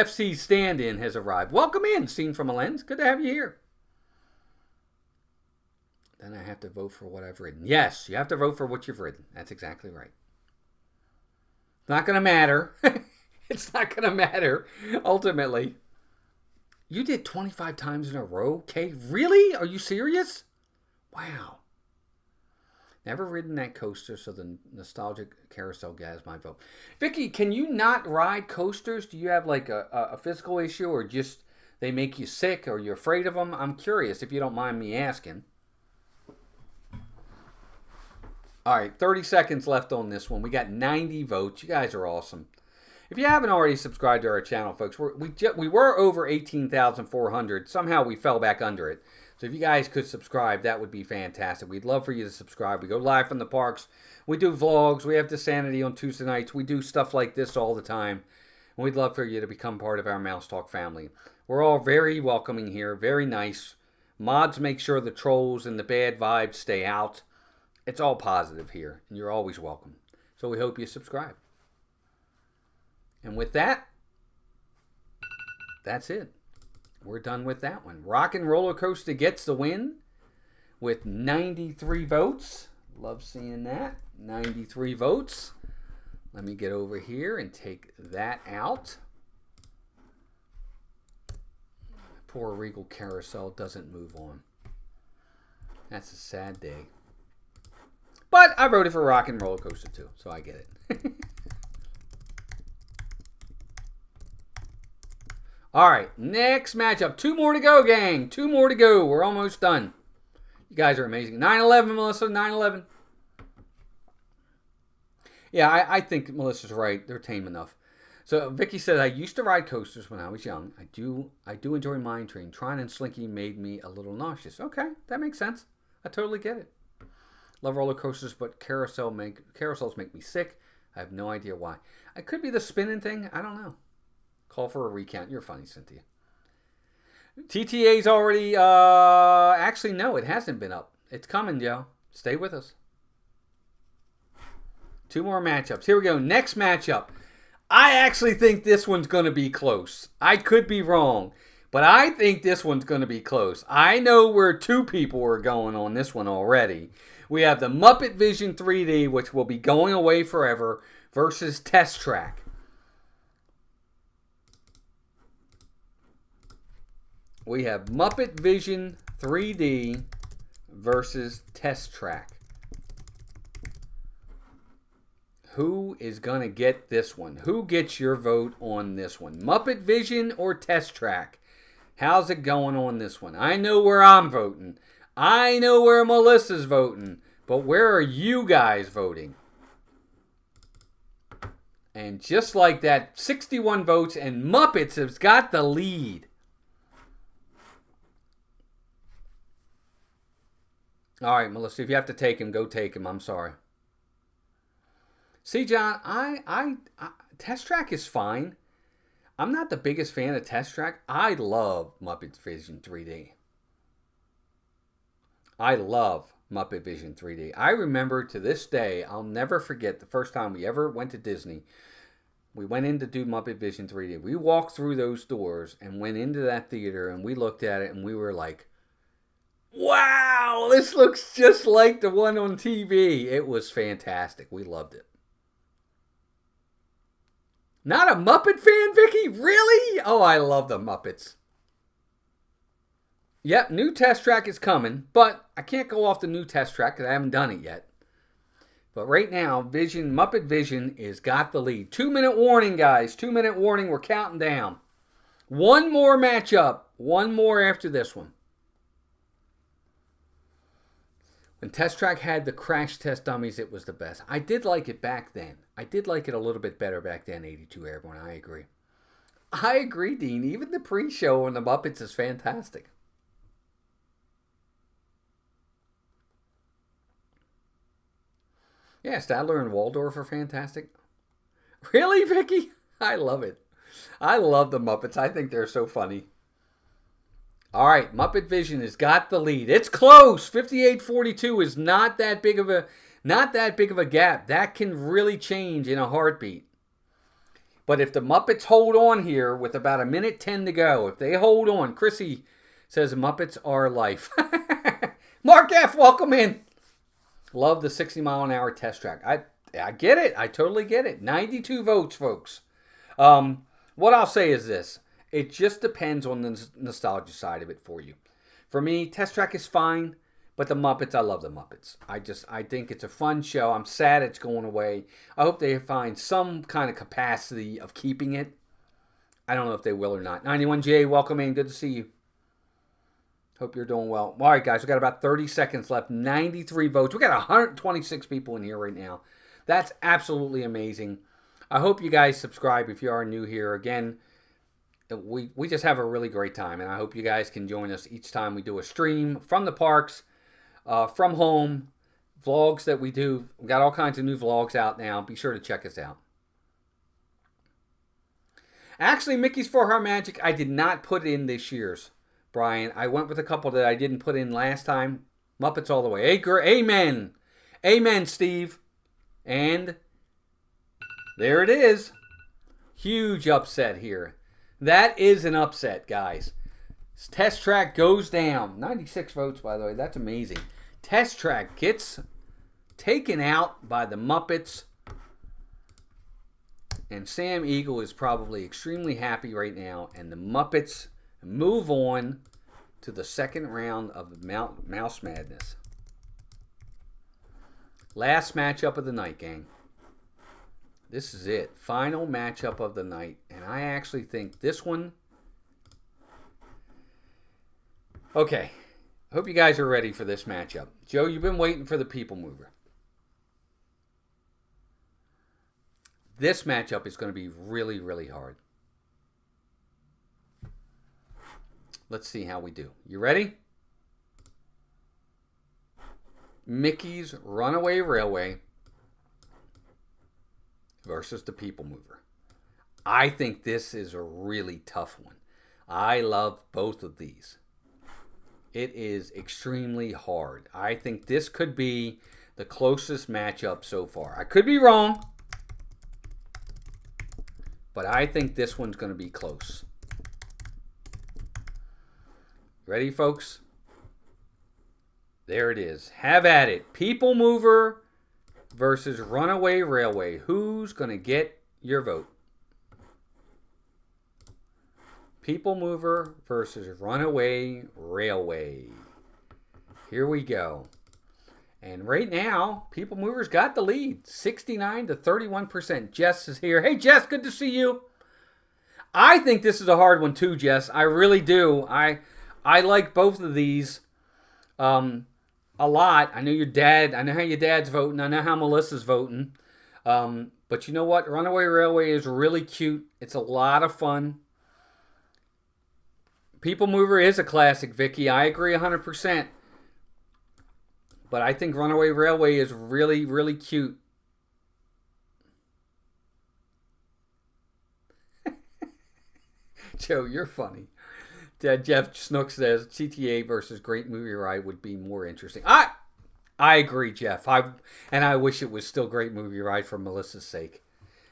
C's stand-in has arrived. Welcome in, Seen from a Lens. Good to have you here. Then I have to vote for what I've written. Yes, you have to vote for what you've written. That's exactly right. It's not going to matter. It's not going to matter, ultimately. You did 25 times in a row, Kay? Really? Are you serious? Wow. Never ridden that coaster, so the nostalgic carousel gets my vote. Vicky, can you not ride coasters? Do you have like a physical issue, or just they make you sick, or you're afraid of them? I'm curious, if you don't mind me asking. All right, 30 seconds left on this one. We got 90 votes. You guys are awesome. If you haven't already subscribed to our channel, folks, we were over 18,400. Somehow we fell back under it. So if you guys could subscribe, that would be fantastic. We'd love for you to subscribe. We go live from the parks. We do vlogs. We have Sanity on Tuesday nights. We do stuff like this all the time. And we'd love for you to become part of our Mouse Talk family. We're all very welcoming here, very nice. Mods make sure the trolls and the bad vibes stay out. It's all positive here, and you're always welcome. So we hope you subscribe. And with that, that's it. We're done with that one. Rock and Roller Coaster gets the win with 93 votes. Love seeing that. 93 votes. Let me get over here and take that out. Poor Regal Carousel doesn't move on. That's a sad day. But I voted for Rock and Roller Coaster too, so I get it. All right, next matchup. 2 more to go, gang. 2 more to go. We're almost done. You guys are amazing. 9/11, Melissa. 9/11. Yeah, I think Melissa's right. They're tame enough. So Vicky said, I used to ride coasters when I was young. I do enjoy Mine Train. Tron and Slinky made me a little nauseous. Okay, that makes sense. I totally get it. Love roller coasters, but carousels make me sick. I have no idea why. It could be the spinning thing. I don't know. Call for a recount. You're funny, Cynthia. TTA's already, actually, no, it hasn't been up. It's coming, Joe. Stay with us. 2 more matchups. Here we go. Next matchup. I actually think this one's going to be close. I could be wrong, but I think this one's going to be close. I know where 2 people are going on this one already. We have the Muppet Vision 3D, which will be going away forever, versus Test Track. We have Muppet Vision 3D versus Test Track. Who is going to get this one? Who gets your vote on this one? Muppet Vision or Test Track? How's it going on this one? I know where I'm voting. I know where Melissa's voting. But where are you guys voting? And just like that, 61 votes, and Muppets has got the lead. All right, Melissa, if you have to take him, go take him. I'm sorry. See, John, I Test Track is fine. I'm not the biggest fan of Test Track. I love Muppet Vision 3D. I love Muppet Vision 3D. I remember to this day, I'll never forget the first time we ever went to Disney. We went in to do Muppet Vision 3D. We walked through those doors and went into that theater, and we looked at it and we were like, wow, this looks just like the one on TV. It was fantastic. We loved it. Not a Muppet fan, Vicky? Really? Oh, I love the Muppets. Yep, new Test Track is coming, but I can't go off the new Test Track because I haven't done it yet. But right now, Muppet Vision is got the lead. 2-minute warning, guys. 2-minute warning. We're counting down. 1 more matchup. 1 more after this one. When Test Track had the crash test dummies, it was the best. I did like it back then. I did like it a little bit better back then, 82 Airborne. I agree. I agree, Dean. Even the pre-show on the Muppets is fantastic. Yeah, Stadler and Waldorf are fantastic. Really, Vicky? I love it. I love the Muppets. I think they're so funny. All right, Muppet Vision has got the lead. It's close. 58-42 is not that big of a gap. That can really change in a heartbeat. But if the Muppets hold on here with about 1:10 to go, if they hold on, Chrissy says Muppets are life. Mark F., welcome in. Love the 60-mile-an-hour Test Track. I get it. I totally get it. 92 votes, folks. What I'll say is this. It just depends on the nostalgia side of it for you. For me, Test Track is fine, but the Muppets, I love the Muppets. I think it's a fun show. I'm sad it's going away. I hope they find some kind of capacity of keeping it. I don't know if they will or not. 91J, welcome in. Good to see you. Hope you're doing well. All right, guys, we got about 30 seconds left. 93 votes. We got 126 people in here right now. That's absolutely amazing. I hope you guys subscribe if you are new here. Again, we just have a really great time, and I hope you guys can join us each time we do a stream from the parks, from home, vlogs that we do. We've got all kinds of new vlogs out now. Be sure to check us out. Actually, Mickey's For Her Magic, I did not put in this year's, Brian. I went with a couple that I didn't put in last time. Muppets all the way. Amen. Amen, Steve. And there it is. Huge upset here. That is an upset, guys. Test Track goes down. 96 votes, by the way. That's amazing. Test Track gets taken out by the Muppets. And Sam Eagle is probably extremely happy right now. And the Muppets move on to the second round of Mouse Madness. Last matchup of the night, gang. This is it. Final matchup of the night. And I actually think this one... Okay. Hope you guys are ready for this matchup. Joe, you've been waiting for the People Mover. This matchup is going to be really, really hard. Let's see how we do. You ready? Mickey's Runaway Railway versus the People Mover. I think this is a really tough one. I love both of these. It is extremely hard. I think this could be the closest matchup so far. I could be wrong, but I think this one's going to be close. Ready, folks? There it is. Have at it. People Mover versus Runaway Railway. Who's going to get your vote? People Mover versus Runaway Railway. Here we go. And right now, People Mover's got the lead. 69 to 31%. Jess is here. Hey, Jess, good to see you. I think this is a hard one too, Jess. I really do. I like both of these a lot. I know your dad. I know how your dad's voting. I know how Melissa's voting. But you know what? Runaway Railway is really cute. It's a lot of fun. People Mover is a classic, Vicky. I agree 100%. But I think Runaway Railway is really, really cute. Joe, you're funny. Jeff Snook says CTA versus Great Movie Ride would be more interesting. I agree, Jeff. And I wish it was still Great Movie Ride for Melissa's sake.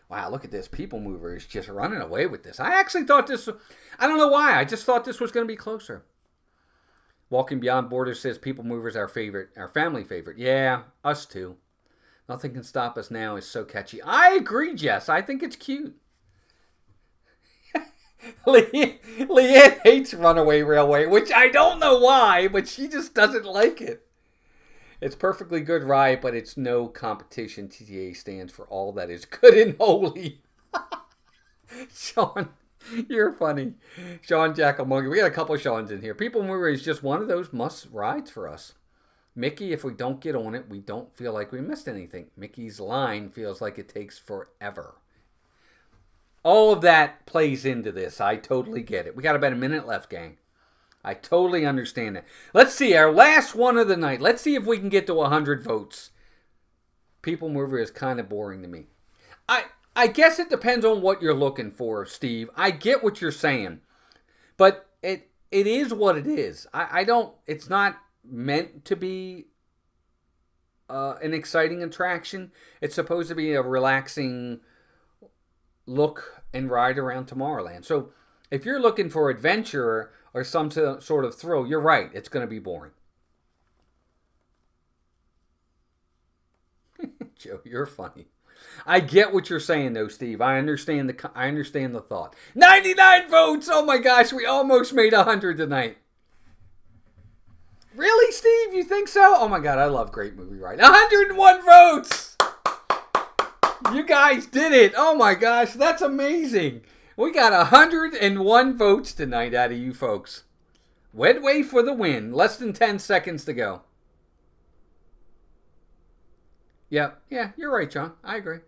Wow, look at this. People Mover is just running away with this. I actually thought this... I don't know why. I just thought this was going to be closer. Walking Beyond Borders says People Mover is our favorite, our family favorite. Yeah, us too. Nothing Can Stop Us Now is so catchy. I agree, Jess. I think it's cute. Leanne hates Runaway Railway, which I don't know why, but she just doesn't like it. It's perfectly good ride, but it's no competition. TTA stands for all that is good and holy. Sean, you're funny. Sean Jackalmonkey. We got a couple of Seans in here. People Mover is just one of those must rides for us. Mickey, if we don't get on it, we don't feel like we missed anything. Mickey's line feels like it takes forever. All of that plays into this. I totally get it. We got about a minute left, gang. I totally understand that. Let's see, our last one of the night. Let's see if we can get to 100 votes. People Mover is kind of boring to me. I guess it depends on what you're looking for, Steve. I get what you're saying. But it is what it is. It's not meant to be an exciting attraction. It's supposed to be a relaxing look and ride around Tomorrowland. So if you're looking for adventure or some sort of thrill, you're right. It's going to be boring. Joe, you're funny. I get what you're saying, though, Steve. I understand the thought. 99 votes! Oh, my gosh. We almost made 100 tonight. Really, Steve? You think so? Oh, my God. I love Great Movie Ride. 101 votes! You guys did it. Oh, my gosh. That's amazing. We got 101 votes tonight out of you folks. Wedway for the win. Less than 10 seconds to go. Yeah, you're right, John. I agree.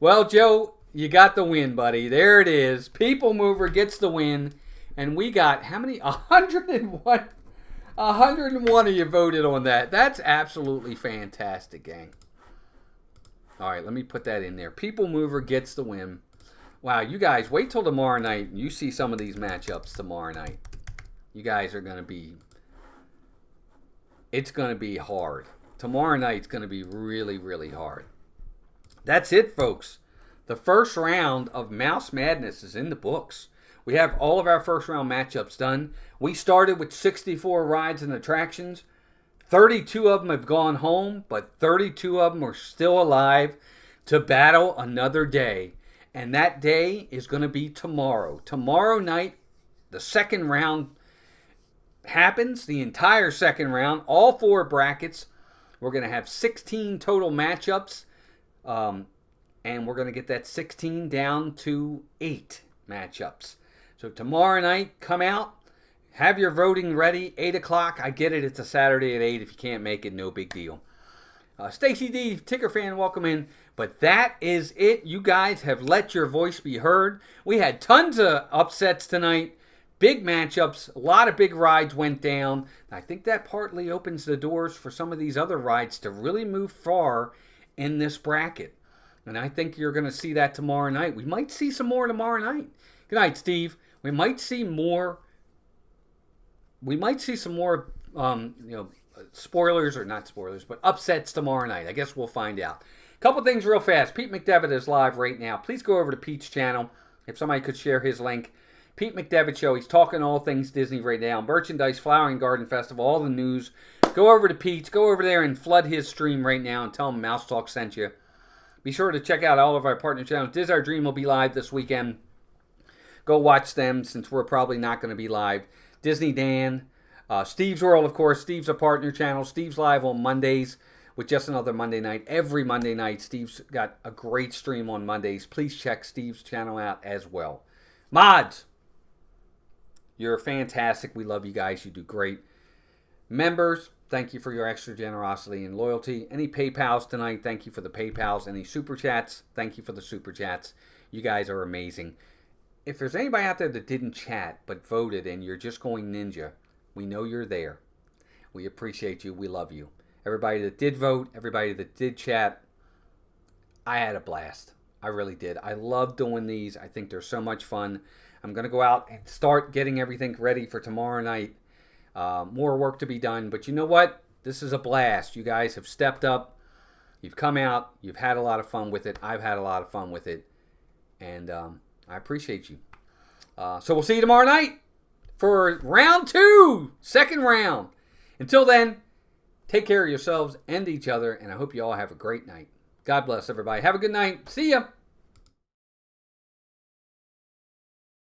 Well, Joe, you got the win, buddy. There it is. People Mover gets the win. And we got, how many? 101. 101 of you voted on that. That's absolutely fantastic, gang. All right, let me put that in there. People Mover gets the win. Wow, you guys, wait till tomorrow night and you see some of these matchups tomorrow night. You guys are going to be... It's going to be hard. Tomorrow night's going to be really, really hard. That's it, folks. The first round of Mouse Madness is in the books. We have all of our first round matchups done. We started with 64 rides and attractions. 32 of them have gone home, but 32 of them are still alive to battle another day. And that day is going to be tomorrow. Tomorrow night, the second round happens, the entire second round, all 4 brackets. We're going to have 16 total matchups. And we're going to get that 16 down to 8 matchups. So tomorrow night, come out. Have your voting ready. 8 o'clock. I get it. It's a Saturday at 8. If you can't make it, no big deal. Stacy D, Ticker fan, welcome in. But that is it. You guys have let your voice be heard. We had tons of upsets tonight. Big matchups. A lot of big rides went down. I think that partly opens the doors for some of these other rides to really move far in this bracket. And I think you're going to see that tomorrow night. We might see some more tomorrow night. Good night, Steve. We might see more. We might see some more, spoilers or not spoilers, but upsets tomorrow night. I guess we'll find out. Couple things real fast. Pete McDevitt is live right now. Please go over to Pete's channel. If somebody could share his link. Pete McDevitt Show. He's talking all things Disney right now. Merchandise, Flowering Garden Festival, all the news. Go over to Pete's. Go over there and flood his stream right now and tell him Mouse Talk sent you. Be sure to check out all of our partner channels. Diz Our Dream will be live this weekend. Go watch them since we're probably not going to be live. Disney Dan. Steve's World, of course. Steve's a partner channel. Steve's live on Mondays with Just Another Monday Night. Every Monday night, Steve's got a great stream on Mondays. Please check Steve's channel out as well. Mods, you're fantastic. We love you guys. You do great. Members, thank you for your extra generosity and loyalty. Any PayPals tonight, thank you for the PayPals. Any Super Chats, thank you for the Super Chats. You guys are amazing. If there's anybody out there that didn't chat but voted and you're just going ninja, we know you're there. We appreciate you. We love you. Everybody that did vote, everybody that did chat, I had a blast. I really did. I love doing these. I think they're so much fun. I'm going to go out and start getting everything ready for tomorrow night. More work to be done, but you know what? This is a blast. You guys have stepped up. You've come out. You've had a lot of fun with it. I've had a lot of fun with it, and I appreciate you. So we'll see you tomorrow night for round 2, second round. Until then, take care of yourselves and each other, and I hope you all have a great night. God bless everybody. Have a good night. See ya.